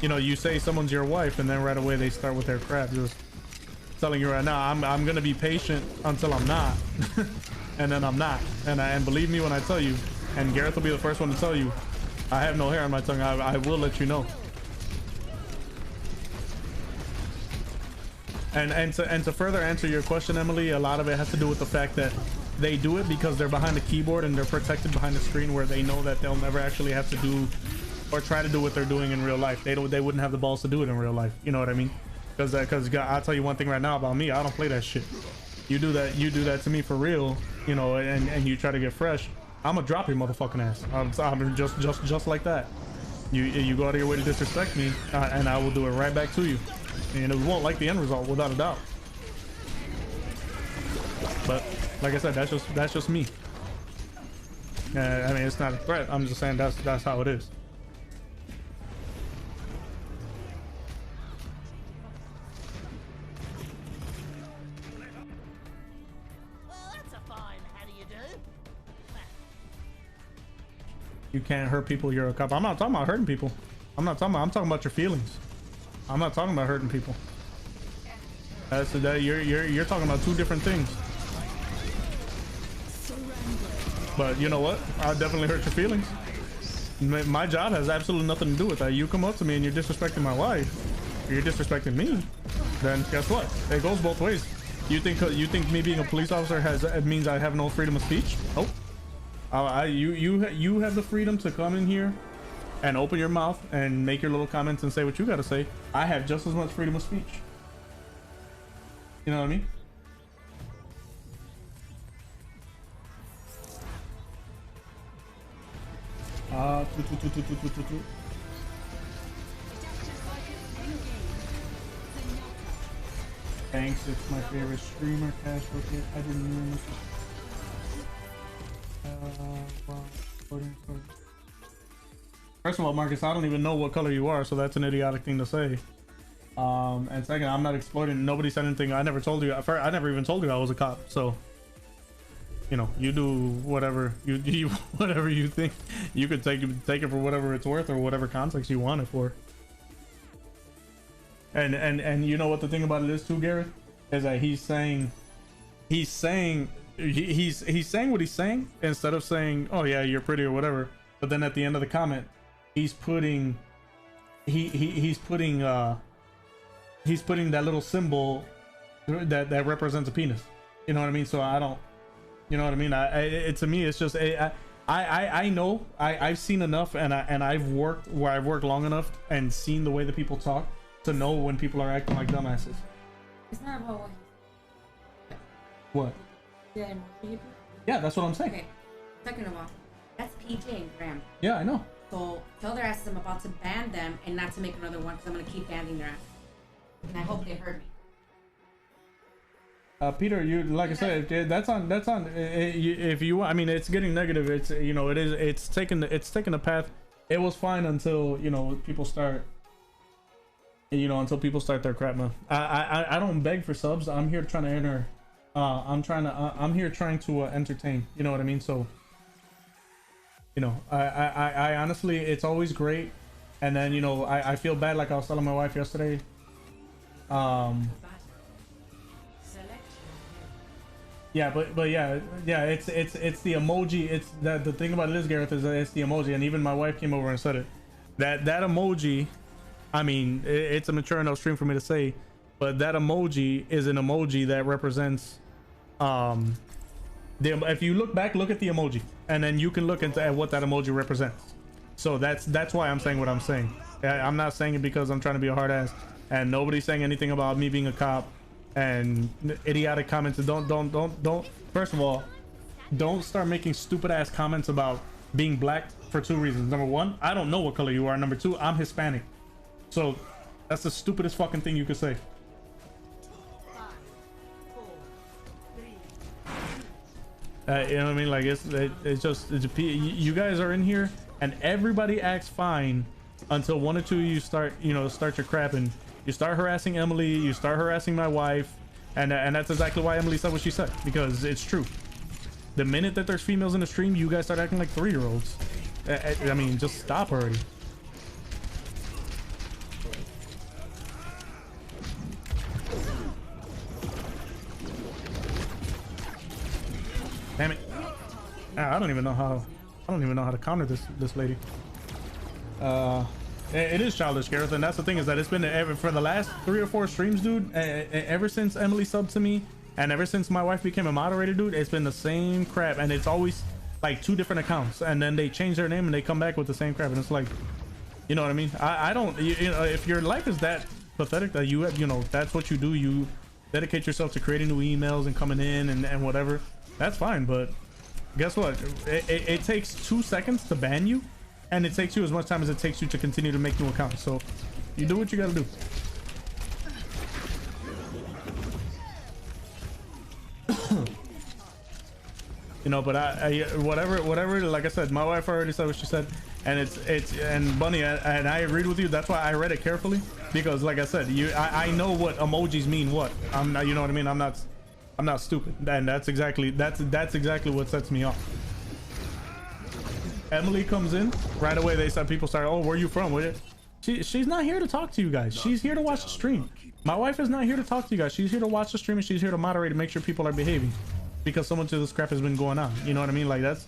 you know, you say someone's your wife and then right away they start with their crap. Just telling you right now, I'm gonna be patient until I'm not, and then I'm not. And believe me when I tell you, and Gareth will be the first one to tell you, I have no hair on my tongue. I will let you know. And to further answer your question, Emily, a lot of it has to do with the fact that they do it because they're behind the keyboard and they're protected behind the screen, where they know that they'll never actually have to do or try to do what they're doing in real life. They wouldn't have the balls to do it in real life. You know what I mean? Because I'll tell you one thing right now about me. I don't play that shit. You do that to me for real, you know, and you try to get fresh, I'm gonna drop your motherfucking ass. I'm just like that. You go out of your way to disrespect me, and I will do it right back to you. And it won't like the end result, without a doubt. But like I said, that's just me. I mean, it's not a threat. I'm just saying that's how it is. Well, that's a fine how do you do. You can't hurt people. You're a cop. I'm not talking about hurting people. I'm talking about your feelings. I'm not talking about hurting people. That's that you're talking about two different things. But you know what? I definitely hurt your feelings. My job has absolutely nothing to do with that. You come up to me and you're disrespecting my wife, or you're disrespecting me, then guess what? It goes both ways. You think me being a police officer means I have no freedom of speech? Nope. You have the freedom to come in here and open your mouth and make your little comments and say what you got to say. I have just as much freedom of speech. You know what I mean? Thanks, it's my favorite streamer, Cash Rocket. I didn't even miss it. First of all, Marcus, I don't even know what color you are, so that's an idiotic thing to say. And second, I'm not exploiting. Nobody said anything. I never told you. I never even told you I was a cop. So, you know, you do whatever you whatever you think. You could take it for whatever it's worth or whatever context you want it for. And you know what the thing about it is too, Gareth, is that he's saying what he's saying instead of saying, oh yeah, you're pretty or whatever. But then at the end of the comment, he's putting he's putting that little symbol that represents a penis. You know what I mean? So I don't, you know what I mean? To me, it's just I know I've seen enough, and I've worked where I've worked long enough and seen the way that people talk to know when people are acting like dumbasses. It's not about What? Yeah, Yeah, that's what I'm saying. okay. Second of all, that's PJ and Graham. Yeah, I know. So tell their asses I'm about to ban them and not to make another one because I'm gonna keep banning their ass. And I hope they heard me. Peter, you like I said, that's on. If you, I mean, it's getting negative. It's, you know, it's taking the path. It was fine until, you know, people start. You know, until people start their crap, man. I don't beg for subs. I'm here trying to enter. I'm here trying to entertain. You know what I mean? So, you know, I honestly, it's always great. And then, you know, I feel bad, like I was telling my wife yesterday. Yeah, but yeah, it's the emoji. It's that the thing about it is, Gareth, is that it's the emoji, and even my wife came over and said it. That emoji, I mean, it's a mature enough stream for me to say, but that emoji is an emoji that represents if you look back, look at the emoji, and then you can look at what that emoji represents. So that's why I'm saying what I'm saying. I'm not saying it because I'm trying to be a hard ass, and nobody's saying anything about me being a cop and idiotic comments. Don't first of all, don't start making stupid ass comments about being black for two reasons. Number one, I don't know what color you are. Number two, I'm Hispanic. So that's the stupidest fucking thing you could say. 5, 4, 3. You know what I mean? Like it's just you guys are in here and everybody acts fine until one or two of you start your crap, and you start harassing Emily, you start harassing my wife, and that's exactly why Emily said what she said, because it's true. The minute that there's females in the stream, you guys start acting like 3-year-olds. I mean, just stop already. Damn it. I don't even know how to counter this lady. It is childish, Gareth, and that's the thing, is that it's been for the last 3 or 4 streams, dude. Ever since Emily subbed to me, and ever since my wife became a moderator, dude, it's been the same crap, and it's always like 2 different accounts, and then they change their name and they come back with the same crap, and it's like, you know what I mean? I don't, you know, if your life is that pathetic that you know, that's what you do, you dedicate yourself to creating new emails and coming in and whatever, that's fine. But guess what? It takes 2 seconds to ban you, and it takes you as much time as it takes you to continue to make new accounts. So you do what you gotta do. You know, but I whatever, like I said, my wife already said what she said, and and Bunny, and I agreed with you. That's why I read it carefully, because like I said, I know what emojis mean. What I'm not, you know what I mean? I'm not stupid, and that's exactly what sets me off. Emily comes in right away. People start, oh, where you from with it? She's not here to talk to you guys. She's here to watch the stream. My wife is not here to talk to you guys. She's here to watch the stream, and she's here to moderate and make sure people are behaving, because so much of this crap has been going on. You know what I mean? Like, that's...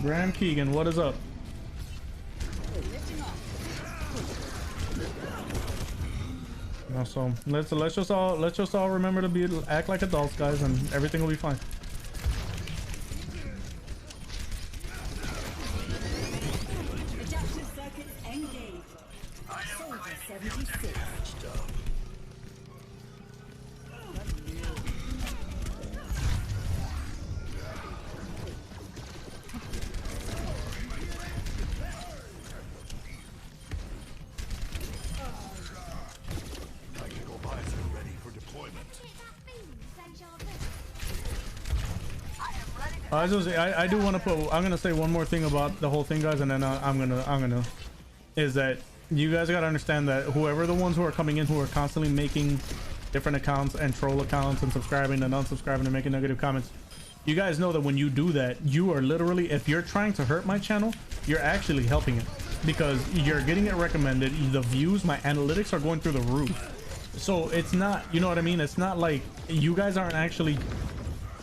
Graham Keegan, what is up? No, so let's just all remember to act like adults, guys, and everything will be fine. Adaptive circuits engaged. Soldier 76. I do want to put, I'm gonna say one more thing about the whole thing, guys, and then I'm gonna is that you guys gotta understand that whoever the ones who are coming in who are constantly making different accounts and troll accounts and subscribing and unsubscribing and making negative comments, you guys know that when you do that, you are literally, if you're trying to hurt my channel, you're actually helping it, because you're getting it recommended, the views, my analytics are going through the roof. So it's not, you know what I mean, it's not like you guys aren't actually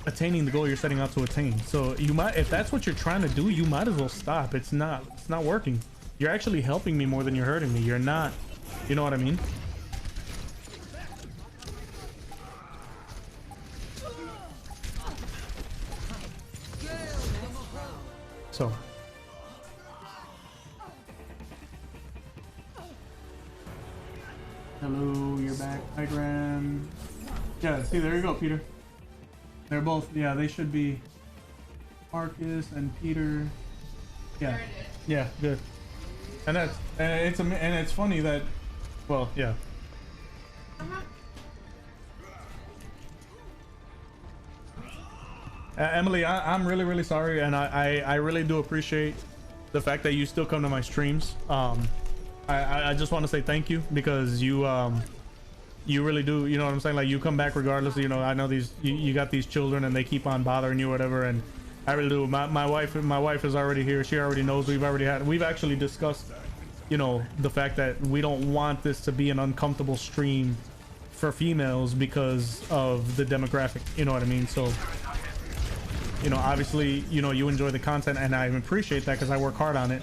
attaining the goal you're setting out to attain. So you might, if that's what you're trying to do, you might as well stop. It's not working. You're actually helping me more than you're hurting me. You're not, you know what I mean? So hello, you're back. Hi, Graham. Yeah, see, there you go, Peter. They're both, yeah, they should be Marcus and Peter. Yeah, yeah, good. And that's, and it's funny that, well, yeah. Emily, I'm really sorry, and I really do appreciate the fact that you still come to my streams. I just want to say thank you, because you really do, you know what I'm saying? Like, you come back regardless. You know, I know these, you got these children and they keep on bothering you or whatever, and I really do. My wife is already here. She already knows. We've actually discussed, you know, the fact that we don't want this to be an uncomfortable stream for females because of the demographic, you know what I mean? So, you know, obviously, you know, you enjoy the content, and I appreciate that because I work hard on it,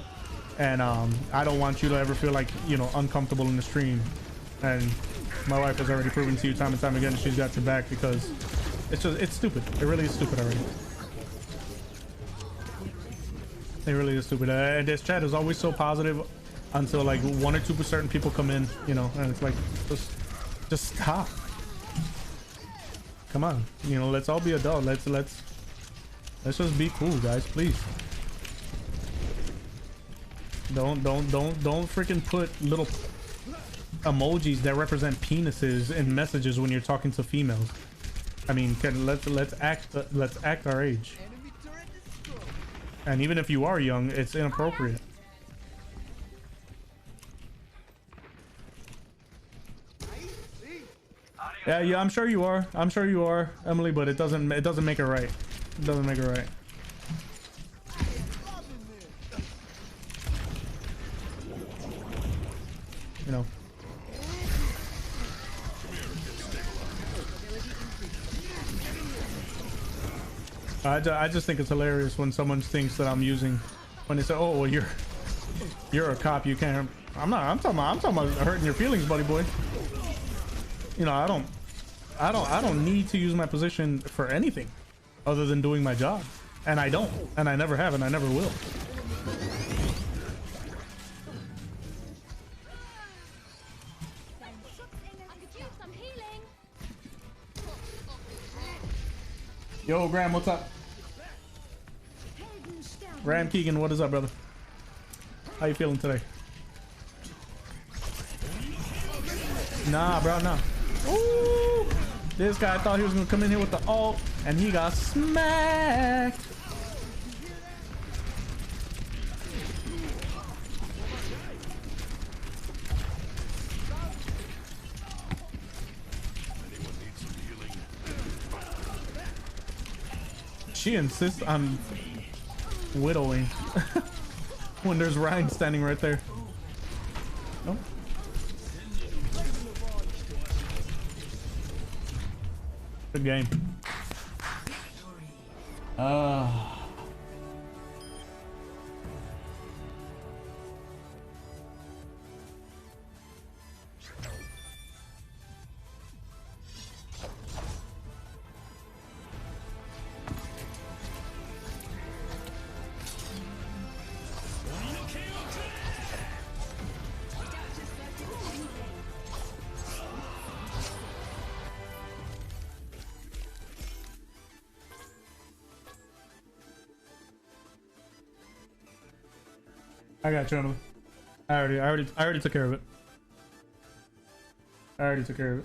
and I don't want you to ever feel like, you know, uncomfortable in the stream. And my wife has already proven to you time and time again she's got your back, because it's stupid. It really is stupid already. It really is stupid. This chat is always so positive until like 1 or 2 certain people come in, you know, and it's like, just stop. Come on, you know, let's all be adult. Let's just be cool, guys, please. Don't freaking put little emojis that represent penises in messages when you're talking to females. I mean, let's act our age. And even if you are young, it's inappropriate. Yeah, I'm sure you are. I'm sure you are, Emily, but it doesn't make it right. It doesn't make it right. You know. I just think it's hilarious when someone thinks that I'm using, when they say, "Oh, well, you're a cop. You can't." I'm not. I'm talking about hurting your feelings, buddy boy. You know, I don't need to use my position for anything other than doing my job, and I don't, and I never have, and I never will. Yo, Graham, what's up? Graham Keegan, what is up, brother? How you feeling today? Nah, bro, nah. Ooh, this guy thought he was gonna come in here with the ult, and he got smacked. she insists on widowing when there's Ryan standing right there. Nope. Good game. I got you, Emily. I already took care of it. I already took care of it.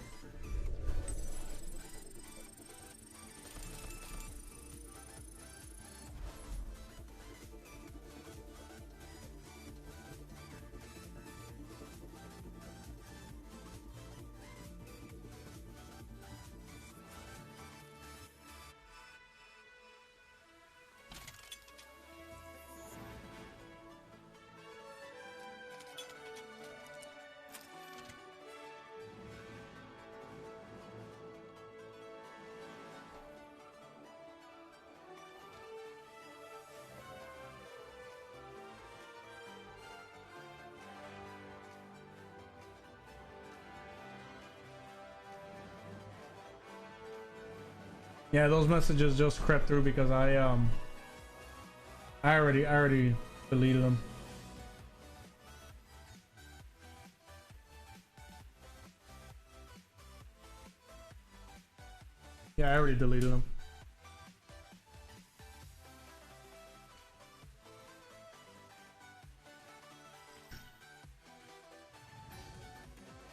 Yeah, those messages just crept through because I already deleted them. Yeah, I already deleted them.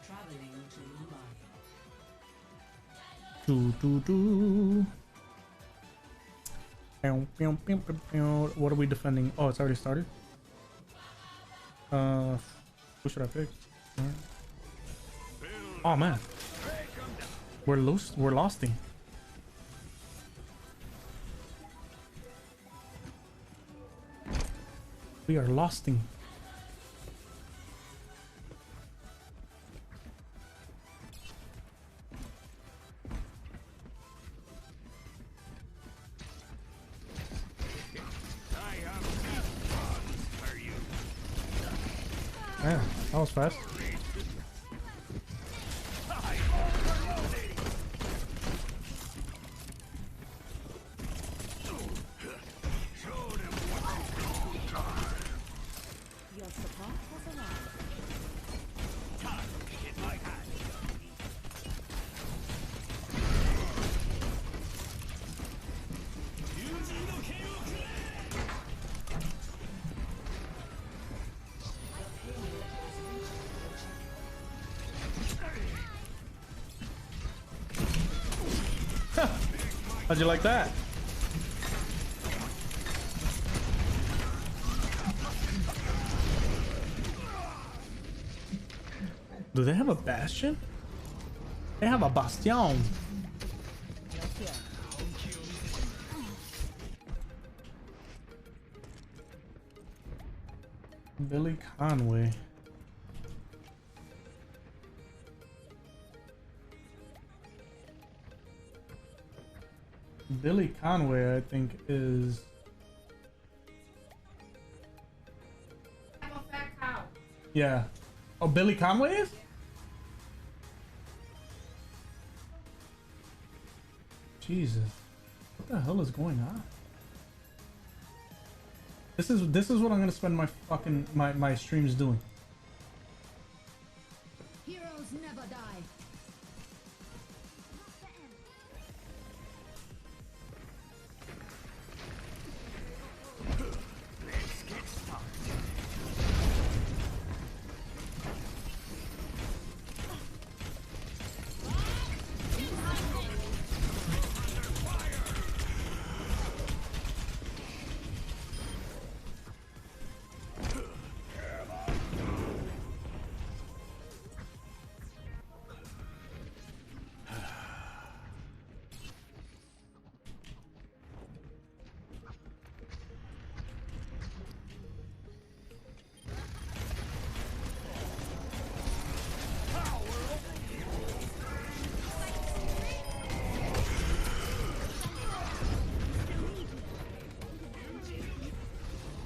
Traveling to Dubai. What are we defending? Oh, it's already started. Who should I pick? Oh man, we're lost. We're losting. We are losting. Yeah, that was fast. Your support has arrived. How'd you like that? Do they have a bastion? They have a bastion. Billy Conway. Billy Conway, I think, is... Yeah. Oh, Billy Conway is? Jesus. What the hell is going on? This is what I'm gonna spend my fucking my streams doing. Heroes never die.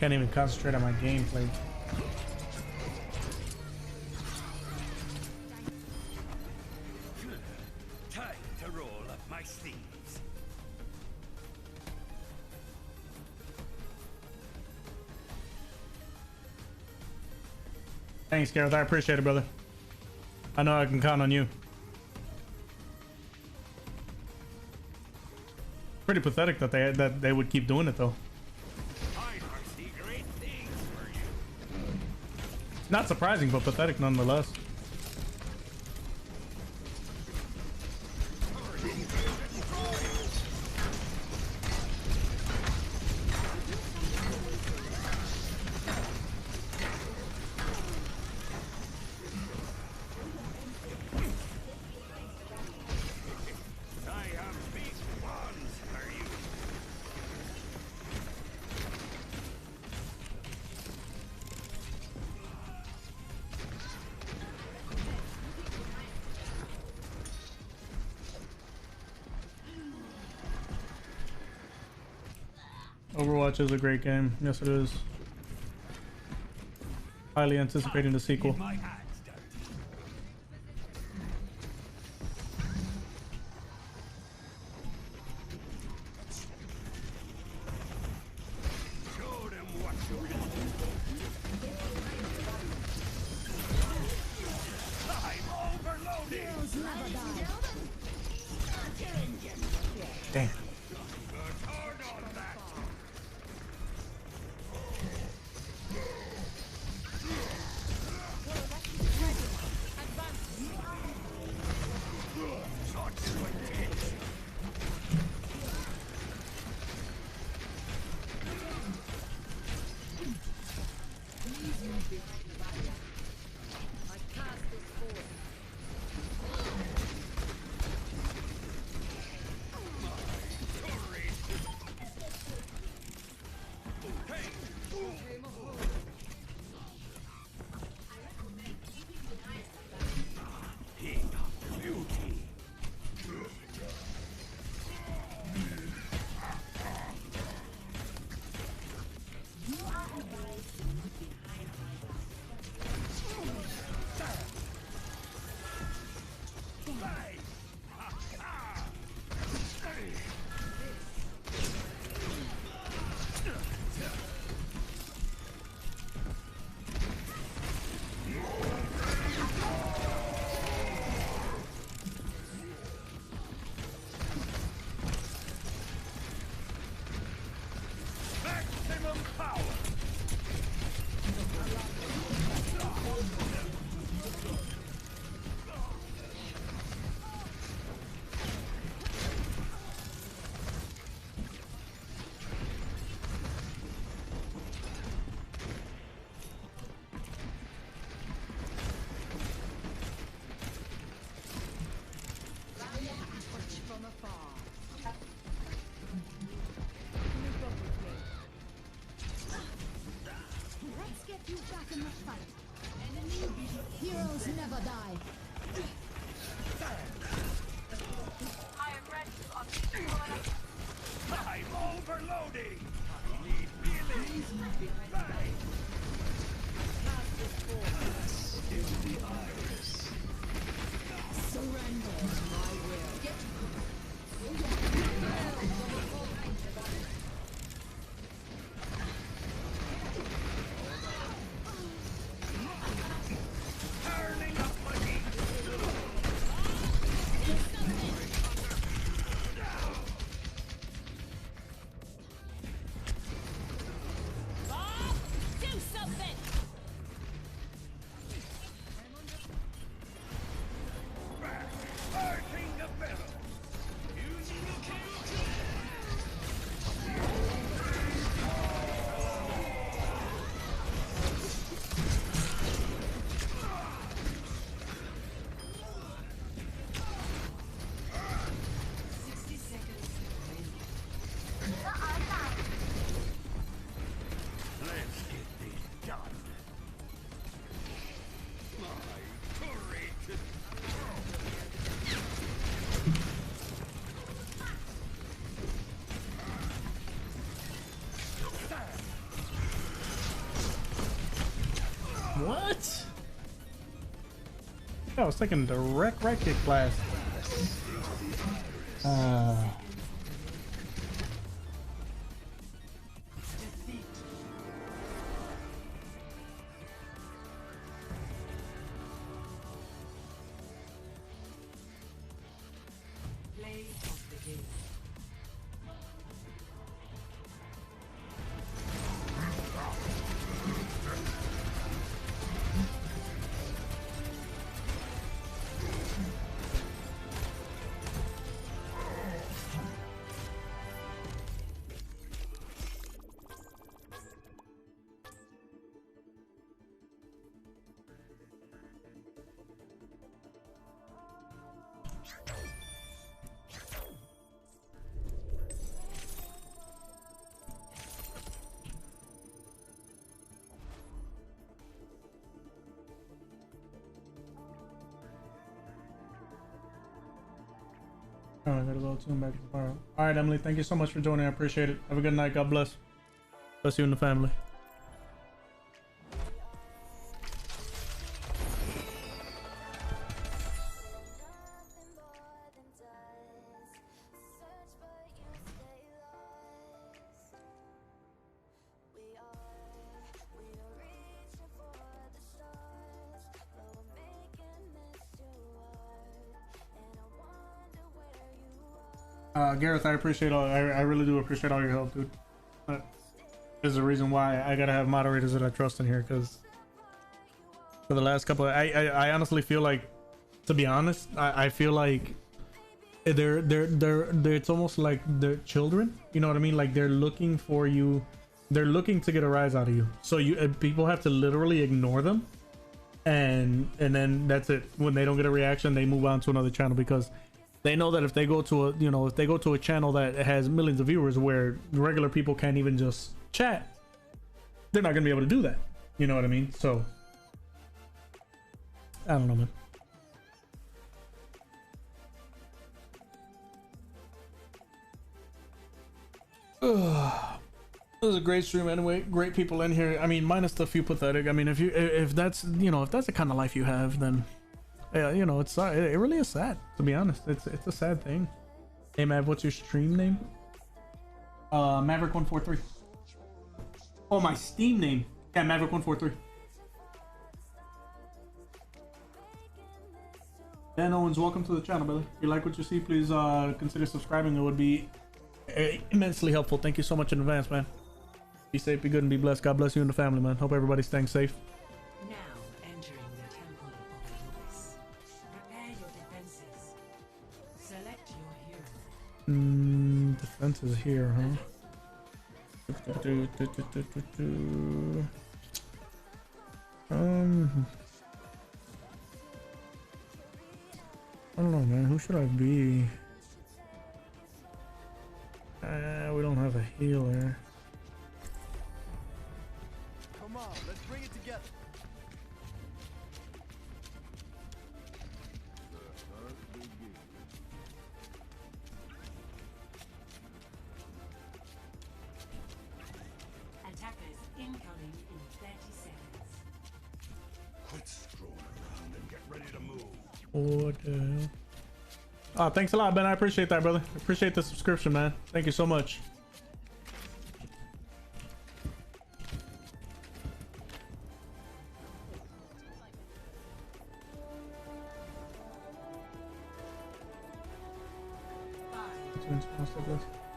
Can't even concentrate on my gameplay. Time to roll up my sleeves. Thanks, Gareth. I appreciate it, brother. I know I can count on you. Pretty pathetic that they would keep doing it though. I foresee great things for you. Not surprising, but pathetic nonetheless. I have big ones for you. Overwatch is a great game. Yes, it is. Highly anticipating the sequel. My hands dirty. Show them what you can do. I'm overloading. Heroes never die. Damn. Hard on that. Such potential. Beauty. Maximum power. From afar. Let's get you back in the fight. Heroes never die. I am ready to unleash I'm overloading. I need healing. Bang. Surrender to my will. Turning up my heat. Do something! Back. Fighting the battle. Using the what? I was taking direct right kick class. Oh, I gotta go tune back tomorrow. All right, Emily, thank you so much for joining. I appreciate it. Have a good night. God bless. Bless you and the family. Gareth, I appreciate all. I really do appreciate all your help, dude. There's a reason why I gotta have moderators that I trust in here, because for the last couple, I honestly feel like, to be honest, I feel like they're it's almost like they're children. You know what I mean? Like they're looking for you. They're looking to get a rise out of you. So people have to literally ignore them, and then that's it. When they don't get a reaction, they move on to another channel, because they know that if they go to a channel that has millions of viewers where regular people can't even just chat, they're not gonna be able to do that. You know what I mean? So I don't know, man. It was a great stream anyway. Great people in here. I mean, minus the few pathetic. I mean, if that's the kind of life you have, then yeah, it really is sad, to be honest. It's a sad thing. Hey Mav, what's your stream name? Maverick143. Oh, my Steam name. Yeah, Maverick143. Dan Owens, welcome to the channel, brother. If you like what you see, please consider subscribing. It would be immensely helpful. Thank you so much in advance, man. Be safe, be good, and be blessed. God bless you and the family, man. Hope everybody's staying safe. Now entering the temple of Overwatch. Prepare your defenses. Select your hero. Defense is here, huh? I don't know, man. Who should I be? We don't have a healer. Come on, let's bring it together. Attackers incoming in 30 seconds. Quit strolling around and get ready to move. What the hell? Oh, thanks a lot, Ben. I appreciate that, brother. Appreciate the subscription, man. Thank you so much.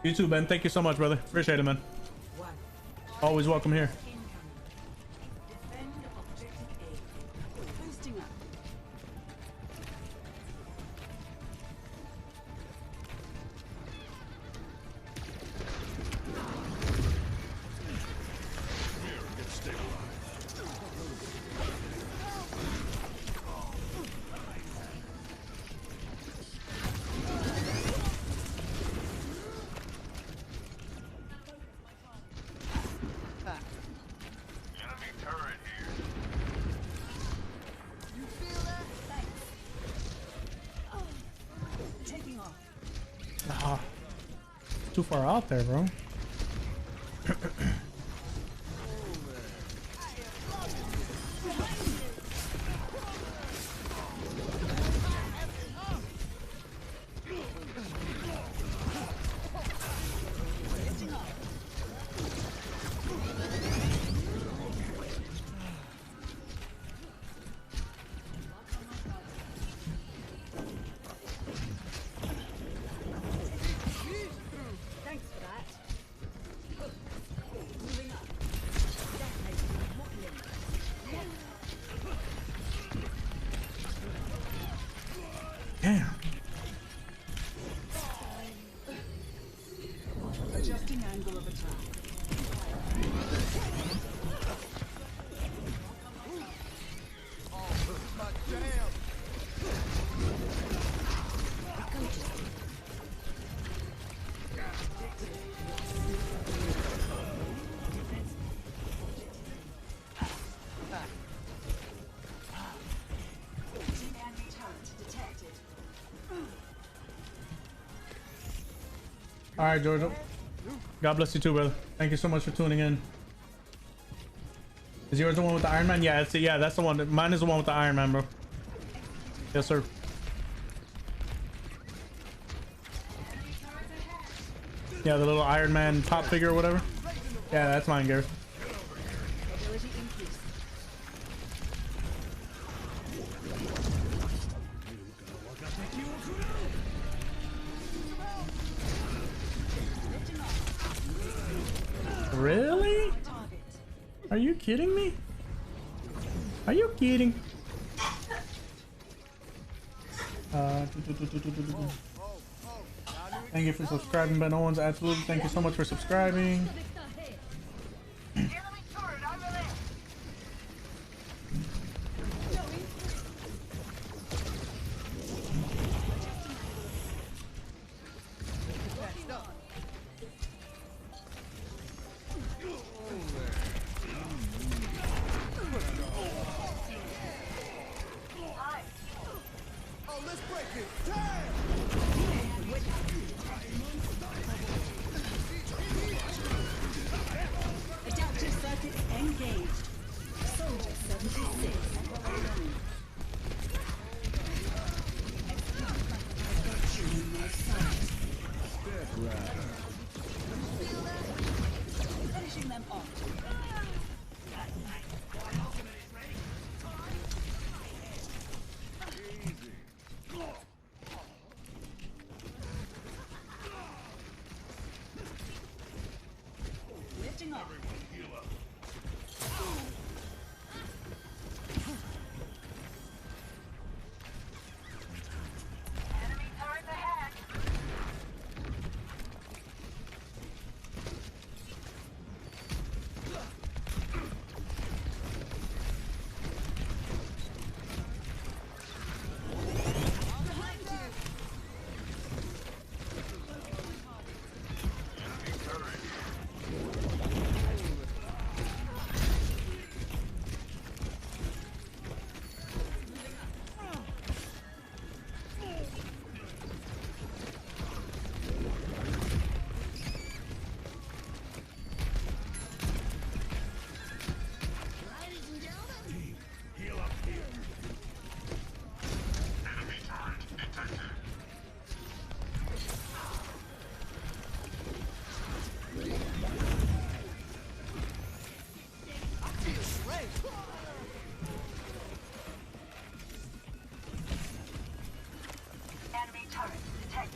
You too, Ben. Thank you so much, brother. Appreciate it, man. Always welcome here. Defend objective A. Boosting up. Too far out there, bro. Adjusting angle of attack. Enemy turret detected. All right, Giorgio. God bless you too, brother. Thank you so much for tuning in. Is yours the one with the Iron Man? Yeah, it's yeah, that's the one. Mine is the one with the Iron Man, bro. Yes, sir. Yeah, the little Iron Man top figure or whatever. Yeah, that's mine, Gareth. Ability increased. Really? Target. Are you kidding me? Are you kidding? Thank you for subscribing, but no one's absolutely. Thank you so much for subscribing. Enemy turret over there. Oh, let's break it. Damn! Adaptive circuits engaged. Soldier 76. Finishing them off. Lifting off. Enemy turret ahead. Enemy turret detected. Enemy turret ahead.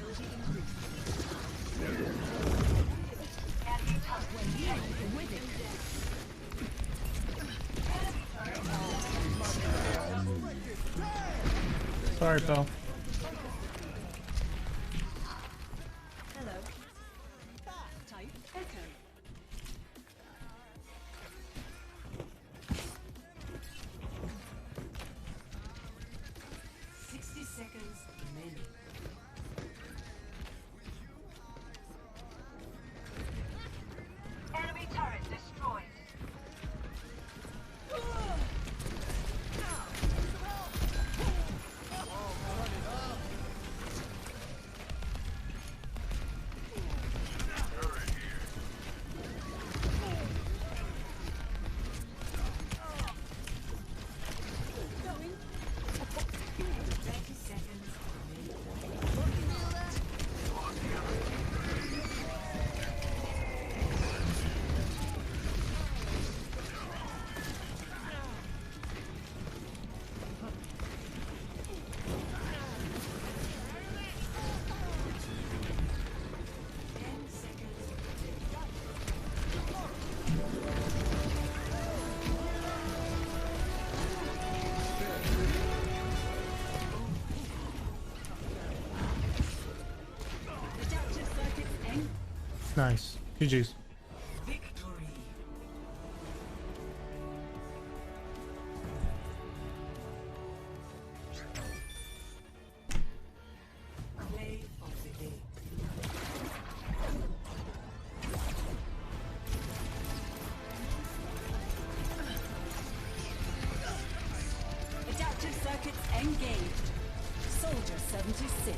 Enemy turret detected. Sorry, pal. Hello. Type echo. 60 seconds remaining. Enemy turret destroyed. Nice. GG's. Victory. Play of the day. Adaptive circuits engaged. Soldier 76.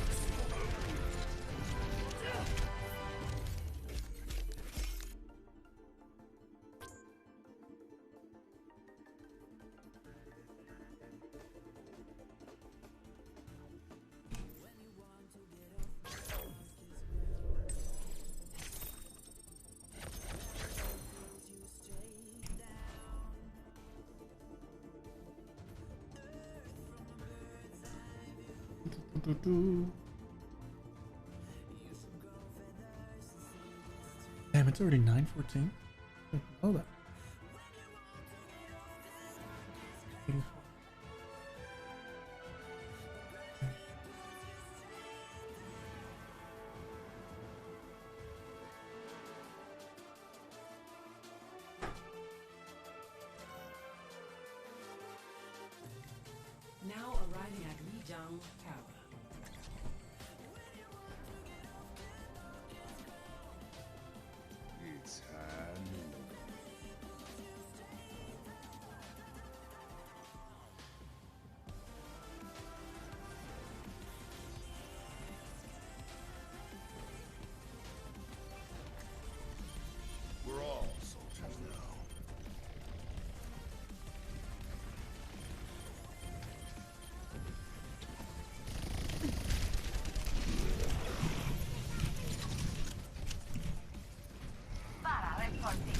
Damn, it's already 9:14. Oh, that. Now arriving at Lijiang Tower. It's hand. We're all soldiers now. Para reporting.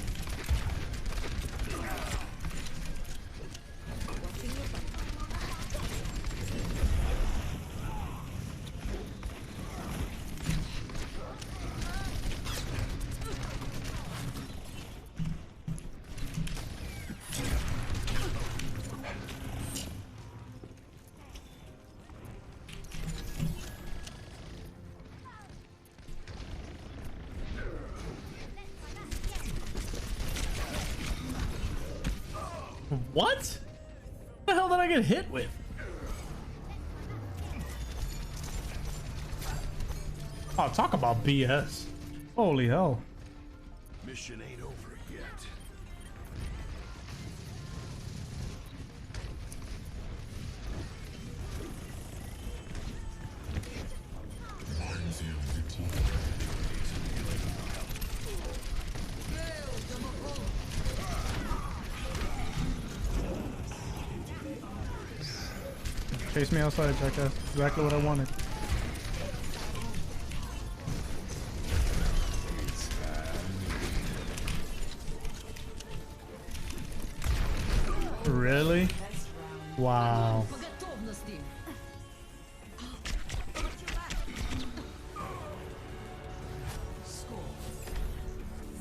What? What the hell did I get hit with? Oh, talk about BS. Holy hell. Mission ain't over yet. Chase me outside, jackass. Exactly what I wanted. Really? Wow. Score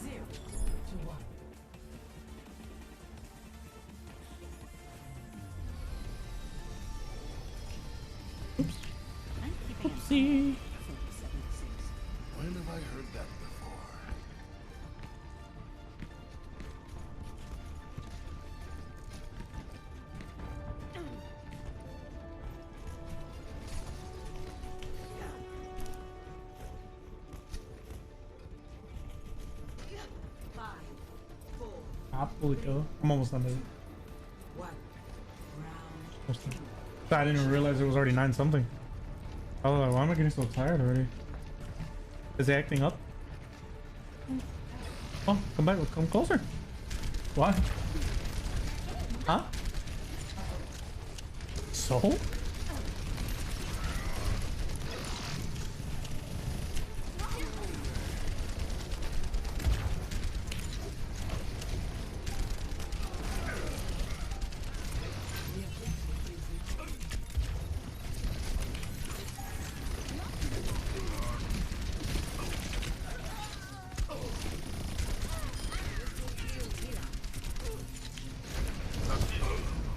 0-1. Oopsie. When have I heard that before? Holy cow. I'm almost done with it. One. Round. Almost done. I didn't even realize it was already 9 something. I was like, why am I getting so tired already? Is he acting up? Oh, come back, come closer. Why? Huh? So?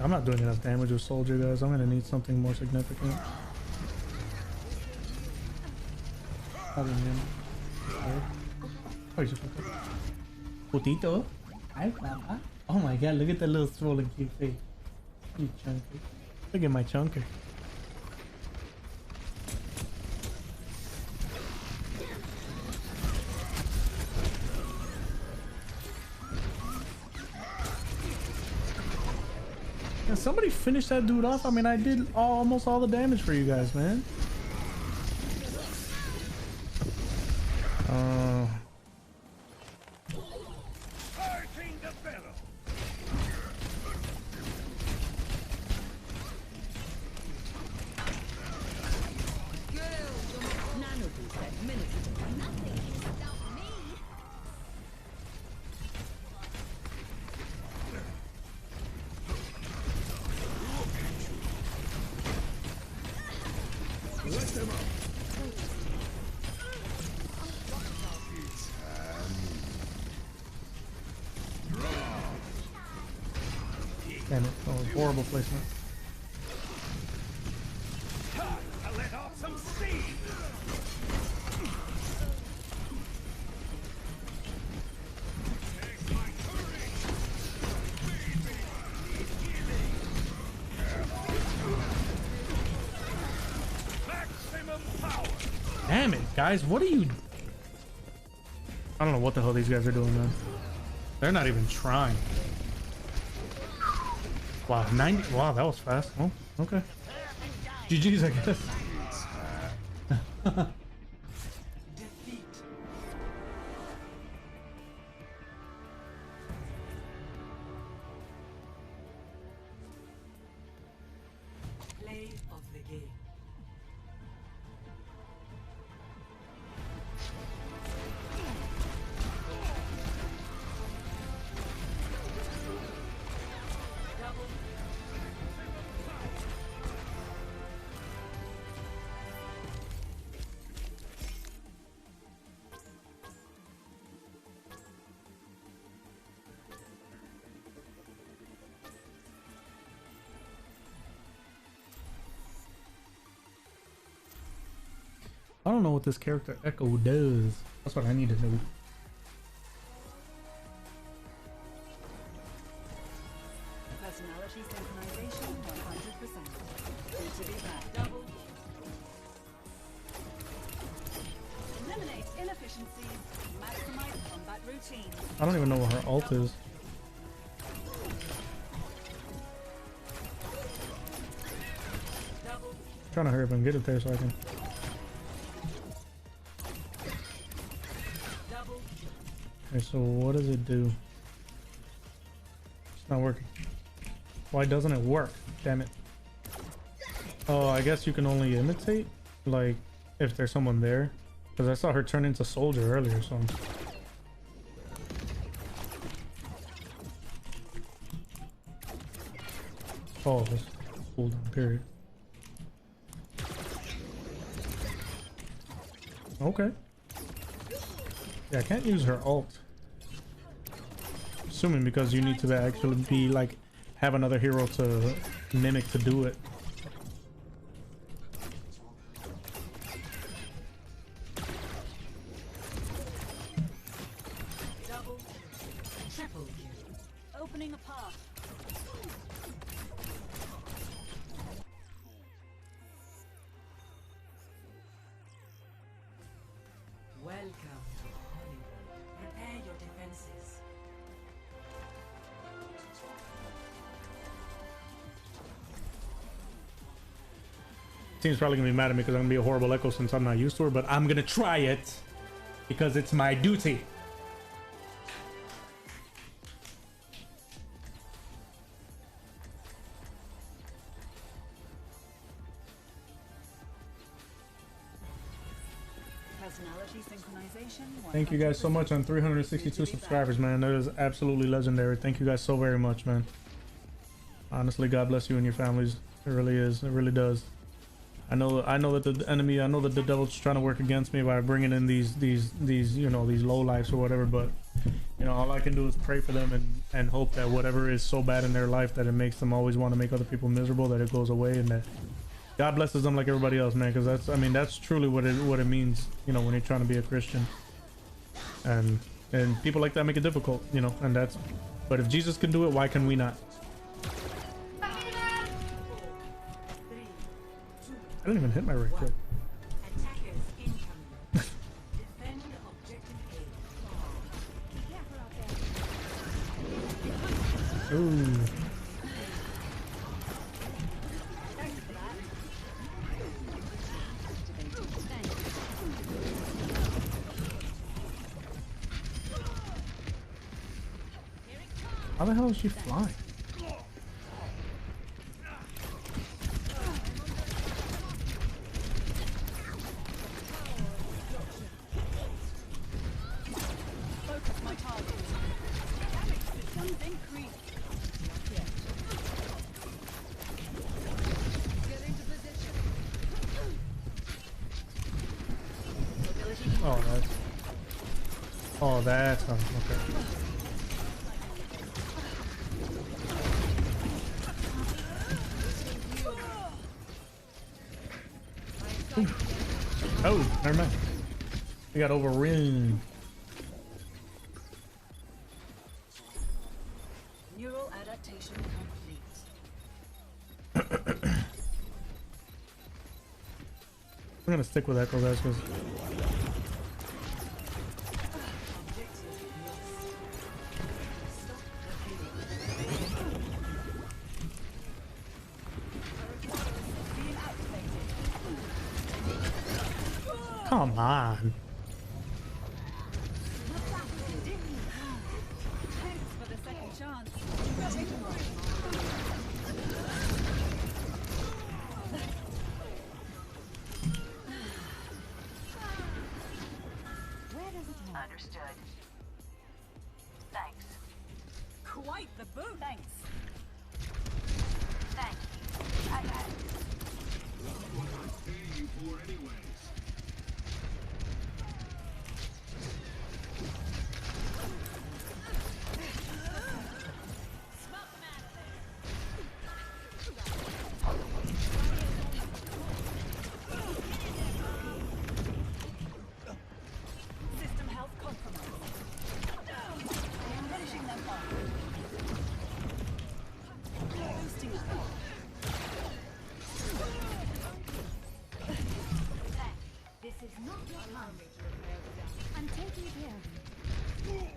I'm not doing enough damage with soldier, guys. I'm gonna need something more significant. Other than him. Oh, you putito. Ay, mama. Oh my god, look at that little swollen cute face. You chunky. Look at my chunker. Can somebody finish that dude off? I mean, I did almost all the damage for you guys, man. Damn it, that was horrible placement. I let off some steam. Maximum power. Damn it, guys, what are you... I don't know what the hell these guys are doing, man. They're not even trying. Wow, 90... Wow, that was fast. Oh, okay. GG's, I guess. Play of the game. I don't know what this character Echo does. That's what I need to know. Personality synchronization 100%. Good to be back. Double. Eliminate inefficiencies. Maximize combat routine. I don't even know what her ult is. Double. Trying to hurry up and get it there so I can... Double. Okay, so what does it do? It's not working. Why doesn't it work? Damn it. Oh, I guess you can only imitate? Like, if there's someone there? Because I saw her turn into soldier earlier, so... Oh, this cooldown period. Okay. Yeah, I can't use her ult. Assuming because you need to actually be like have another hero to mimic to do it. Double. Triple kill. Opening a path. Welcome to Hollywood. Prepare your defenses. Team's probably gonna be mad at me because I'm gonna be a horrible Echo since I'm not used to her, but I'm gonna try it because it's my duty. Personality synchronization. Thank you guys so much on 362 subscribers, man. That is absolutely legendary. Thank you guys so very much, man. Honestly, God bless you and your families. It really is. It really does. I know that the enemy, I know that the devil's trying to work against me by bringing in these you know, these low lives or whatever, but you know, all I can do is pray for them and hope that whatever is so bad in their life that it makes them always want to make other people miserable, that it goes away and that God blesses them like everybody else, man, because that's, I mean, that's truly what it means, you know, when you're trying to be a Christian. and people like that make it difficult, you know. And that's, but if Jesus can do it, why can we not? I didn't even hit my right click. Attackers incoming. Defend objective A. Ooh. How the hell is she flying? Oh, that's okay. Oh, never mind. We got overrun. Neural adaptation complete. I'm gonna stick with Echo, guys, because come on. Thanks for the second chance. Understood. Thanks. Quite the boom. Thanks. Thank you. I got it. System health compromised. I am finishing them off. Boosting up. This is not your time. I'm taking care of you.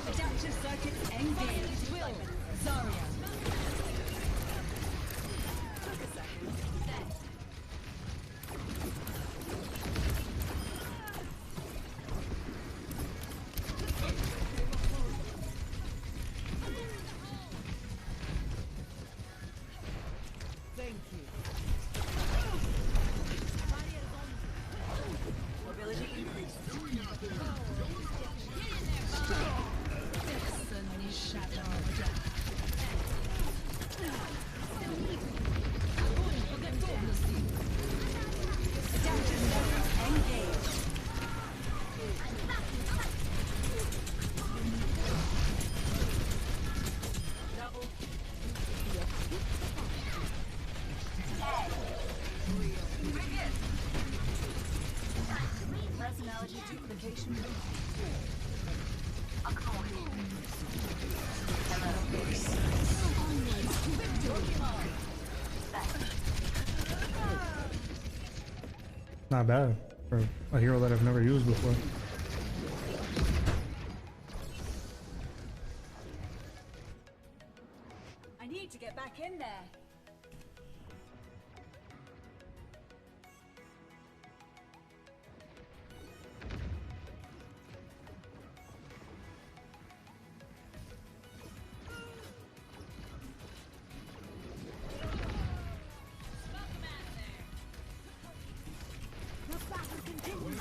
Adaptive circuits engaged. Will. Zarya. Took a second. Thank you. Mobility increased. Destiny shattered. Adaptive circuits engaged. Double. Personality duplication. Not bad for a hero that I've never used before. I need to get back in there. The battle continues.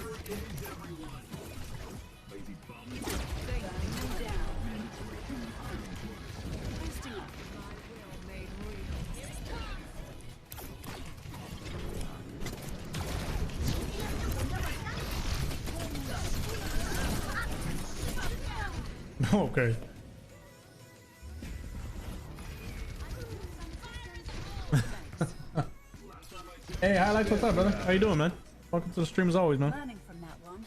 Burning them down. Boosting up. My will made real. Okay. Hey, highlights, what's up, brother? How you doing, man? Welcome to the stream as always, man. Learning from that one.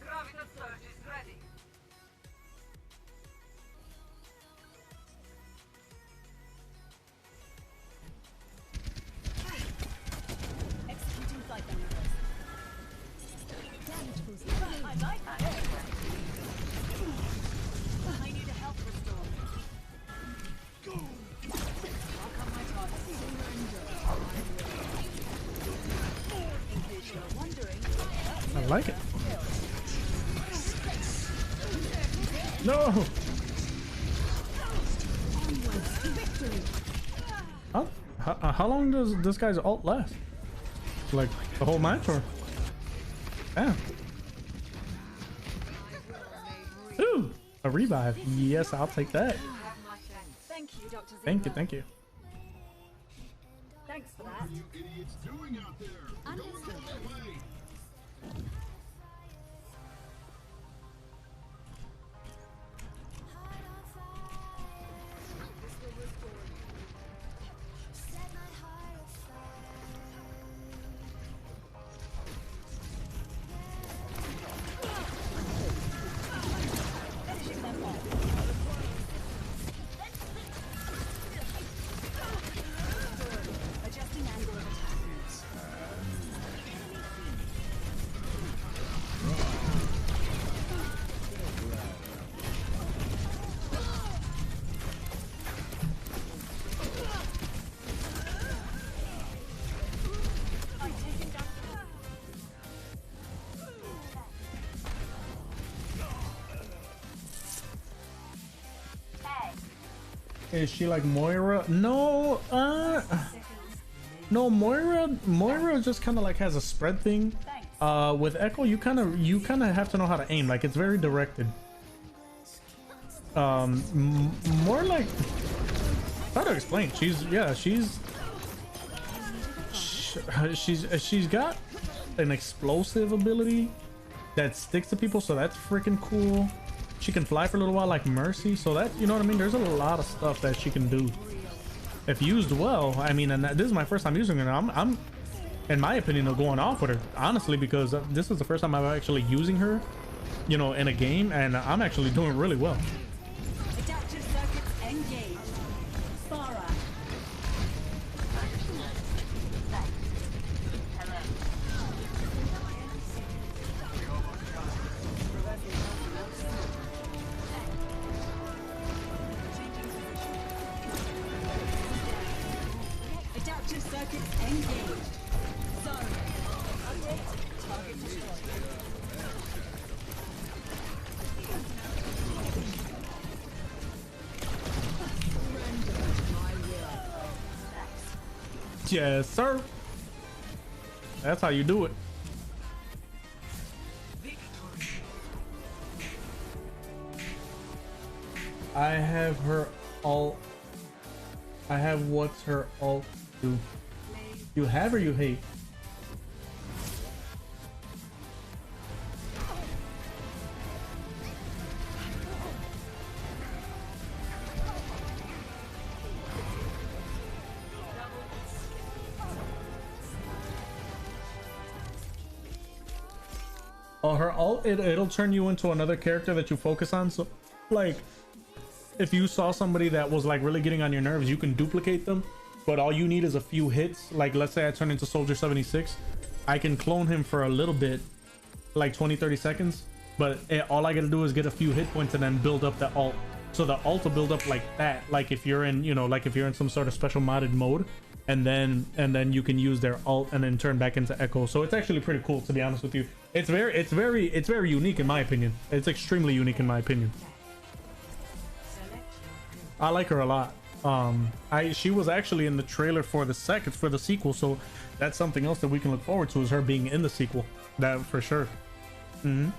Graviton surge is ready. Executing flight maneuvers. Damage boost. I like that. I need a health restore. Mark on my target. In case you're wondering, I like it. No. How long does this guy's ult last? Like the whole match, or? Damn. Ooh, a revive. Yes, I'll take that. thank you, Dr. Thank you, thank you. Thanks for that. You idiots doing out there? Don't get away. Adjusting angle of attack. Is she like Moira? No, no, Moira just kind of like has a spread thing. With Echo, you kind of have to know how to aim. Like it's very directed. More like, how to explain? She's got an explosive ability that sticks to people, so that's freaking cool. She can fly for a little while like Mercy, so that, you know what I mean, there's a lot of stuff that she can do if used well. I mean, and this is my first time using her. I'm in my opinion going off with her, honestly, because this is the first time I'm actually using her, you know, in a game, and I'm actually doing really well. Adaptive circuits engaged. Farah. Adaptive circuits engaged. Sorry. Update. Target destroyed. Yes, sir. That's how you do it. I have her alt. I have what's her alt do? You have or you hate? Oh, her alt, it'll turn you into another character that you focus on. So, like, if you saw somebody that was like really getting on your nerves, you can duplicate them. But all you need is a few hits. Like, let's say I turn into Soldier 76. I can clone him for a little bit, like 20-30 seconds. But all I gotta do is get a few hit points and then build up the alt. So the alt will build up like that. Like if you're in, you know, like if you're in some sort of special modded mode. And then you can use their alt and then turn back into Echo. So it's actually pretty cool, to be honest with you. It's very unique in my opinion. It's extremely unique in my opinion. I like her a lot. She was actually in the trailer for the sequel, so that's something else that we can look forward to, is her being in the sequel. That for sure. Mm-hmm.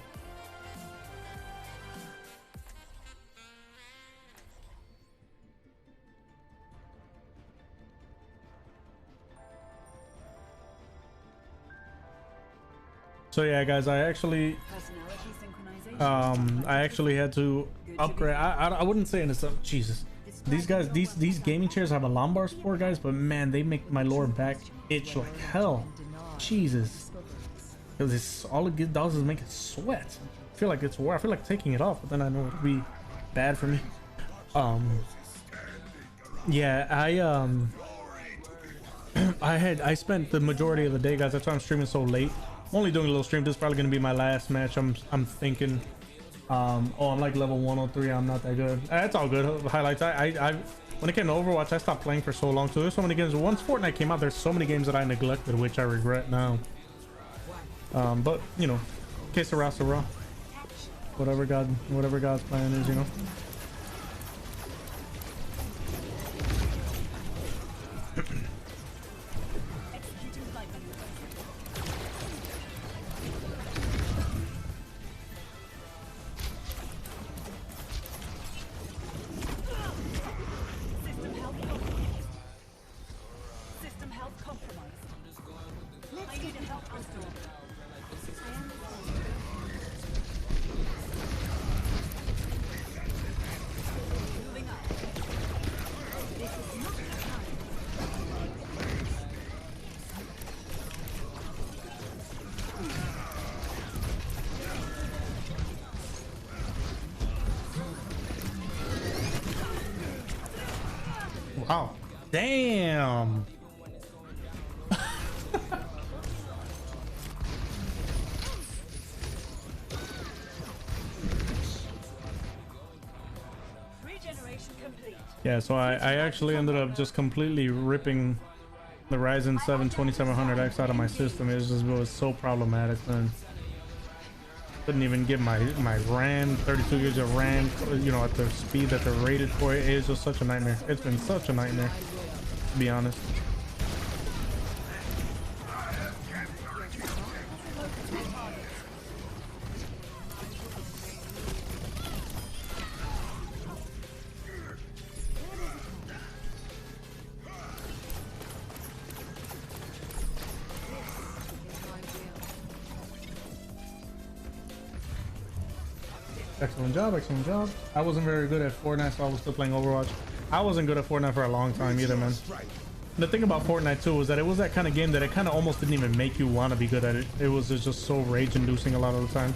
So yeah, guys, I actually had to upgrade. I wouldn't say it's Jesus. These guys, these gaming chairs have a lumbar support, guys, but man, they make my lower back itch like hell. Jesus, because it's all it does is make it sweat. I feel like it's I feel like taking it off, but then I know it'll be bad for me. Yeah, I spent the majority of the day, guys. That's why I'm streaming so late. I'm only doing a little stream. This is probably gonna be my last match. I'm thinking. Oh, I'm like level 103. I'm not that good. That's all good. Highlights. I when it came to Overwatch, I stopped playing for so long. So there's so many games. Once Fortnite came out, there's so many games that I neglected, which I regret now. But you know, que sera, sera. Whatever God's plan is, you know. System health compromised. I need help restore. Moving up. This is not the time. Wow. Damn. Regeneration complete. Yeah, so I actually ended up just completely ripping the Ryzen 7 2700X out of my system. It was so problematic, man. Couldn't even get my RAM, 32 gigs of RAM, you know, at the speed that they're rated for. It is just such a nightmare. It's been such a nightmare, to be honest. Excellent job, excellent job. I wasn't very good at Fortnite, so I was still playing Overwatch. I wasn't good at Fortnite for a long time either, man. The thing about Fortnite too was that it was that kind of game that it kind of almost didn't even make you want to be good at it. It was just so rage-inducing a lot of the time.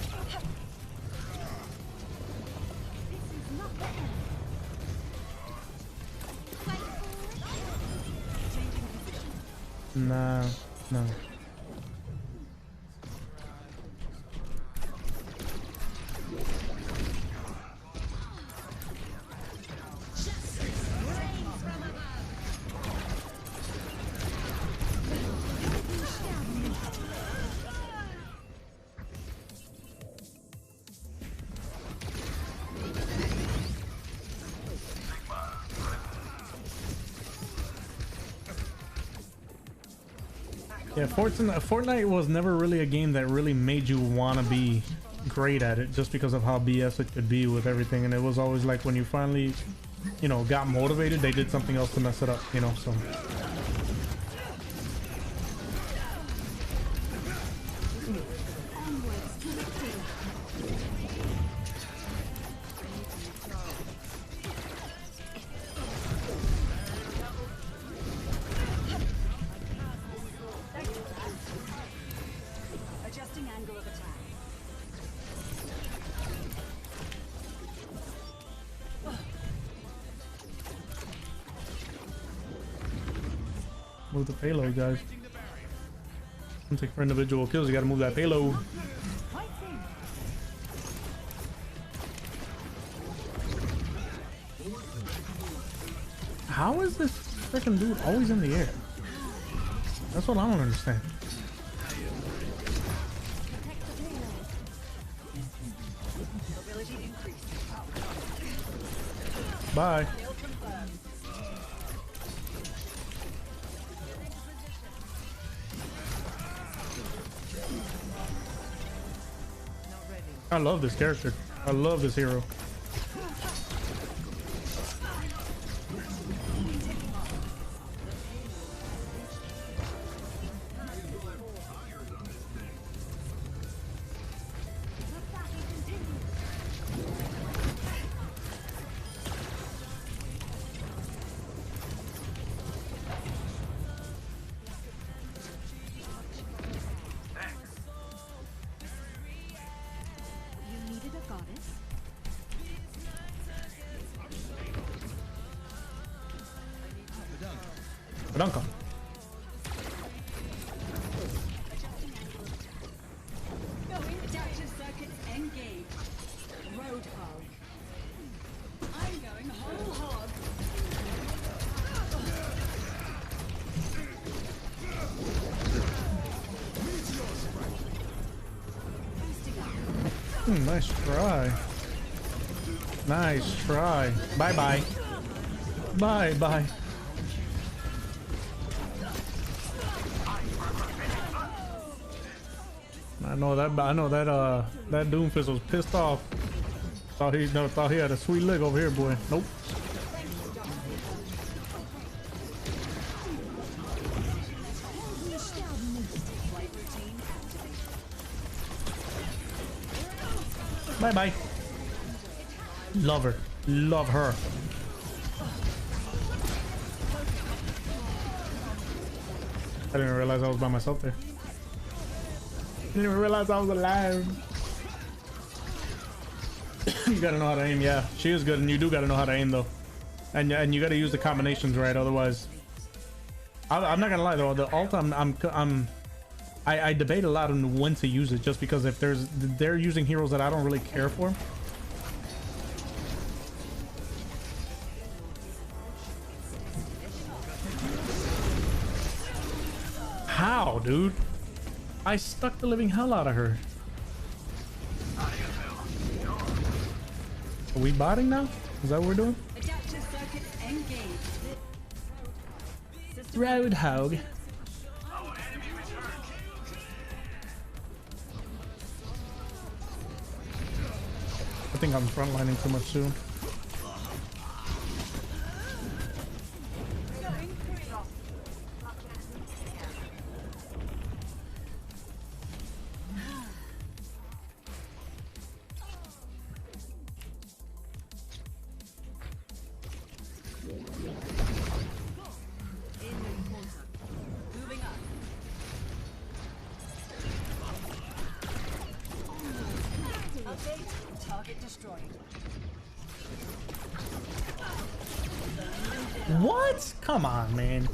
Nah, no. Yeah, Fortnite was never really a game that really made you want to be great at it, just because of how BS it could be with everything. And it was always like when you finally, you know, got motivated, they did something else to mess it up, you know, so. Adjusting angle of attack. Move the payload, guys. I'm taking for individual kills. You gotta move that payload. How is this freaking dude always in the air? That's what I don't understand. Mobility increased. Bye. Kill confirmed. I love this character. I love this hero. Duncan. Adaptive circuits engaged. Roadhog. I'm going whole hog. Nice try. Nice try. Bye bye. Bye bye. I know that that Doomfist was pissed off. Thought he had a sweet lick over here, boy. Nope. Bye bye. Love her. Love her. I didn't realize I was by myself there. Didn't even realize I was alive. You gotta know how to aim. Yeah, she is good, and you do gotta know how to aim though, and you gotta use the combinations right. Otherwise, I'm not gonna lie though. The ult, I debate a lot on when to use it, just because if they're using heroes that I don't really care for. How, dude? I stuck the living hell out of her. Are we botting now? Is that what we're doing? Adaptive circuits engaged. Roadhog. I think I'm frontlining too much soon. Moving up. Update. Target destroyed. What? Come on, man.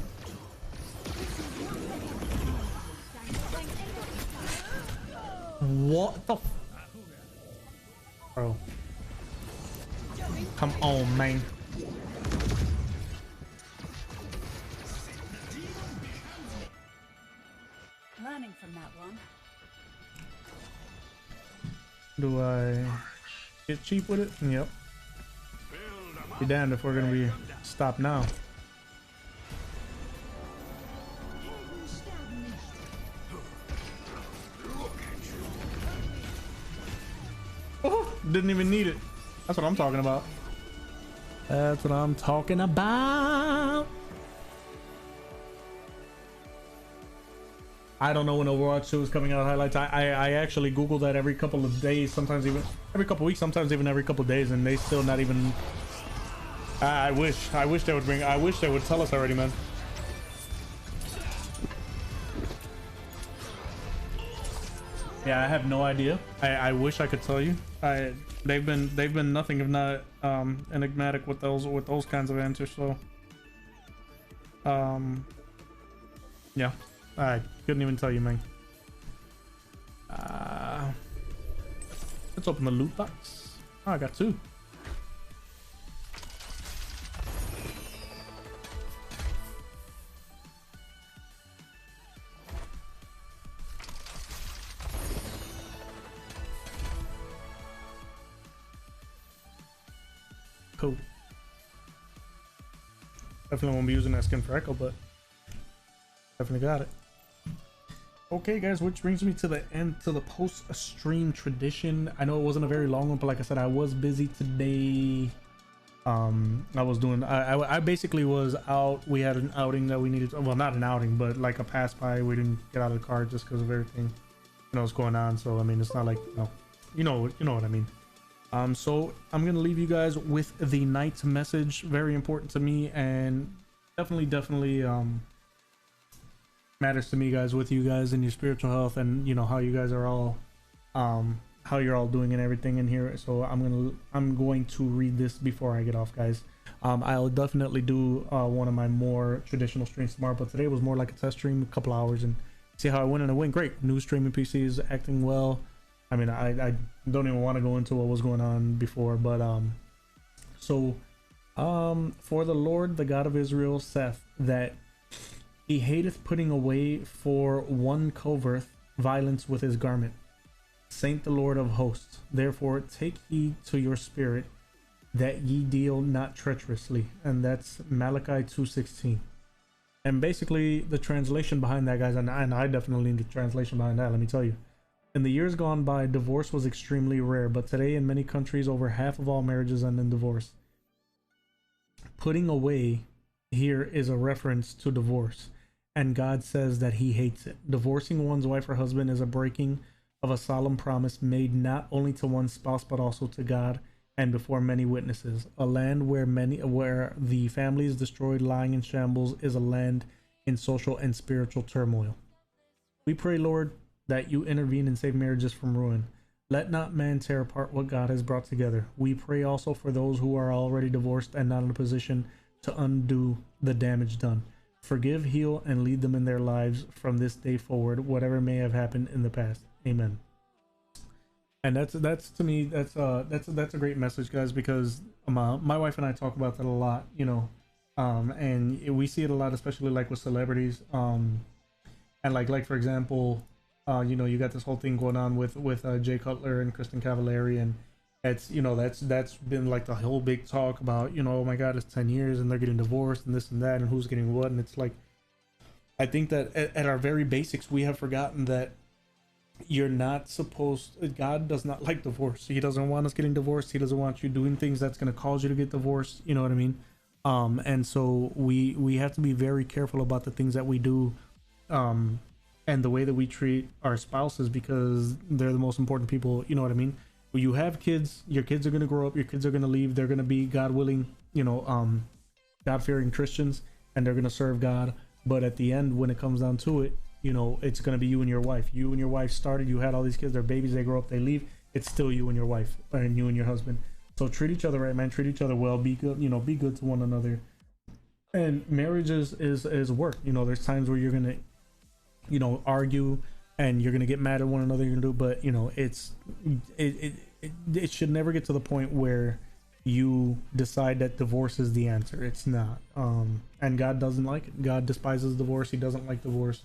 What the f— bro. Come on, man. Learning from that one. Do I get cheap with it? Yep. Be damned if we're gonna be stopped now. Oh, didn't even need it. That's what I'm talking about. That's what I'm talking about. I don't know when Overwatch 2 is coming out highlights. I actually Google that every couple of days, sometimes even every couple of weeks, sometimes even every couple of days, and they still not even. I wish they would bring. I wish they would tell us already, man. Yeah, I have no idea. I wish I could tell you. They've been nothing if not enigmatic with those kinds of answers. So yeah, I couldn't even tell you, man. Let's open the loot box. Oh, I got two. Cool. Definitely won't be using that skin for Echo, but definitely got it. Okay, guys, which brings me to the end, to the post-stream tradition. I know it wasn't a very long one, but like I said, I was busy today. I was doing, I basically was out. We had an outing that we needed to, well, not an outing, but like a pass by. We didn't get out of the car just because of everything, you know, what's going on. So I mean, it's not like, you know what I mean. So I'm gonna leave you guys with the knight's message. Very important to me, and definitely matters to me, guys, with you guys and your spiritual health, and you know how you guys are all how you're all doing and everything in here. So I'm going to read this before I get off, guys. I'll definitely do one of my more traditional streams tomorrow, but today was more like a test stream, a couple hours, and see how I went, and it went great. New streaming PC is acting well. I mean, I don't even want to go into what was going on before, but for the Lord, the God of Israel, saith that he hateth putting away for one coverth violence with his garment. Saint the Lord of hosts, therefore take heed to your spirit, that ye deal not treacherously. And that's Malachi 2:16. And basically the translation behind that, guys, and I definitely need the translation behind that, let me tell you. In the years gone by, divorce was extremely rare, but today in many countries, over half of all marriages end in divorce. Putting away here is a reference to divorce, and God says that he hates it. Divorcing one's wife or husband is a breaking of a solemn promise made not only to one's spouse but also to God and before many witnesses. A land where the family is destroyed, lying in shambles, is a land in social and spiritual turmoil. We pray, Lord, that you intervene and save marriages from ruin. Let not man tear apart what God has brought together. We pray also for those who are already divorced and not in a position to undo the damage done. Forgive, heal, and lead them in their lives from this day forward, whatever may have happened in the past. Amen. And that's to me, that's a great message, guys, because my wife and I talk about that a lot, you know, and we see it a lot, especially like with celebrities, and like for example, you know, you got this whole thing going on with Jay Cutler and Kristen Cavallari, and it's, you know, that's been like the whole big talk about, you know, oh my God, it's 10 years and they're getting divorced and this and that and who's getting what, and it's like, I think that at our very basics, we have forgotten that you're not supposed, God does not like divorce. He doesn't want us getting divorced. He doesn't want you doing things that's going to cause you to get divorced, you know what I mean? And so we have to be very careful about the things that we do, and the way that we treat our spouses, because they're the most important people, you know what I mean? When you have kids, your kids are going to grow up, your kids are going to leave, they're going to be, God willing, you know, God-fearing Christians, and they're going to serve God. But at the end, when it comes down to it, you know, it's going to be you and your wife. You and your wife started, you had all these kids, they're babies, they grow up, they leave. It's still you and your wife, and you and your husband. So treat each other right, man. Treat each other well. Be good, you know, be good to one another. And marriage is work. You know, there's times where you're going to, you know, argue and you're going to get mad at one another, you're going to do, but you know, it should never get to the point where you decide that divorce is the answer. It's not. And God doesn't like it. God despises divorce. He doesn't like divorce.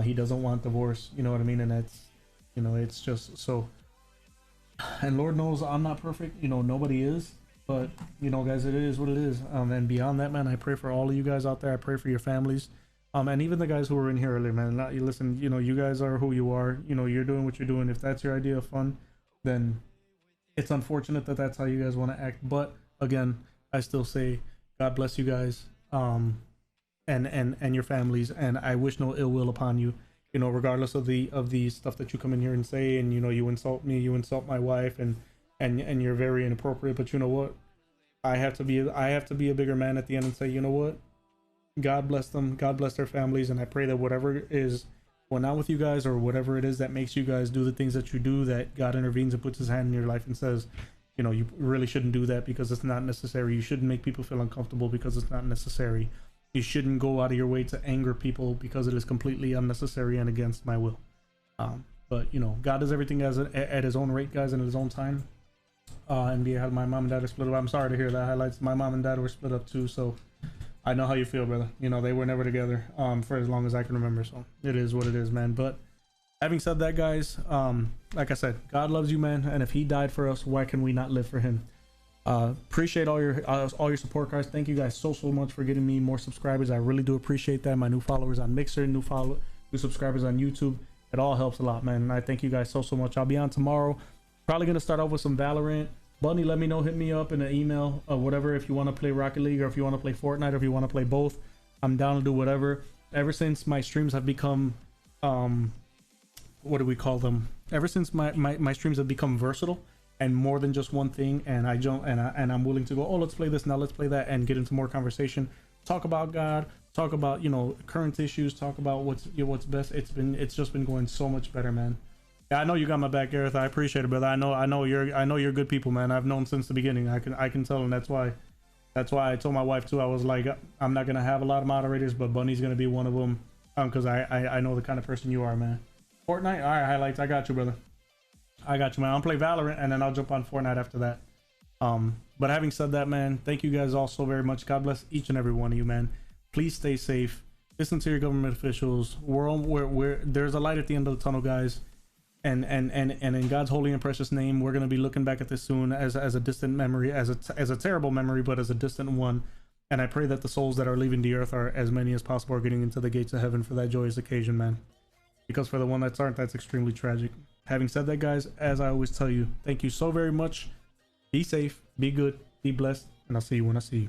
He doesn't want divorce, you know what I mean? And that's, you know, it's just so, and Lord knows I'm not perfect, you know, nobody is, but you know, guys, it is what it is. And beyond that, man, I pray for all of you guys out there. I pray for your families, and even the guys who were in here earlier, man. You listen, you know, you guys are who you are, you know, you're doing what you're doing. If that's your idea of fun, then it's unfortunate that that's how you guys want to act. But again, I still say God bless you guys, and your families, and I wish no ill will upon you, you know, regardless of the stuff that you come in here and say, and you know, you insult me, you insult my wife, and you're very inappropriate. But you know what, I have to be a bigger man at the end and say, you know what, God bless them, God bless their families, and I pray that whatever is going on with you guys, or whatever it is that makes you guys do the things that you do, that God intervenes and puts his hand in your life and says, you know, you really shouldn't do that because it's not necessary. You shouldn't make people feel uncomfortable because it's not necessary. You shouldn't go out of your way to anger people because it is completely unnecessary and against my will. But you know, God does everything at his own rate, guys, and at his own time. And my mom and dad are split up. I'm sorry to hear that. Highlights. My mom and dad were split up too, so I know how you feel, brother. You know, they were never together for as long as I can remember. So it is what it is, man. But having said that, guys, like I said, God loves you, man. And if he died for us, why can we not live for him? Appreciate all your support, guys. Thank you guys so much for getting me more subscribers. I really do appreciate that. My new followers on Mixer, new subscribers on YouTube. It all helps a lot, man. And I thank you guys so much. I'll be on tomorrow. Probably gonna start off with some Valorant. Bunny, let me know. Hit me up in an email or whatever if you want to play Rocket League, or if you want to play Fortnite, or if you want to play both. I'm down to do whatever. Ever since my streams have become what do we call them? Ever since my streams have become versatile and more than just one thing, and I'm willing to go, oh, let's play this now, let's play that, and get into more conversation, talk about God, talk about, you know, current issues, talk about what's best. It's just been going so much better, man. Yeah, I know you got my back, Gareth. I appreciate it, brother. I know you're good people, man. I've known since the beginning. I can tell, and that's why That's why I told my wife too. I was like, I'm not gonna have a lot of moderators, but Bunny's gonna be one of them. Because I know the kind of person you are, man. Fortnite, all right, highlights. I got you, brother. I got you, man. I'll play Valorant and then I'll jump on Fortnite after that. But having said that, man, thank you guys all so very much. God bless each and every one of you, man. Please stay safe. Listen to your government officials. There's a light at the end of the tunnel, guys. And in God's holy and precious name, we're gonna be looking back at this soon as a distant memory, as a terrible memory, but as a distant one. And I pray that the souls that are leaving the earth are as many as possible are getting into the gates of heaven for that joyous occasion, man. Because for the one that aren't, that's extremely tragic. Having said that, guys, as I always tell you, thank you so very much. Be safe, be good, be blessed, and I'll see you when I see you.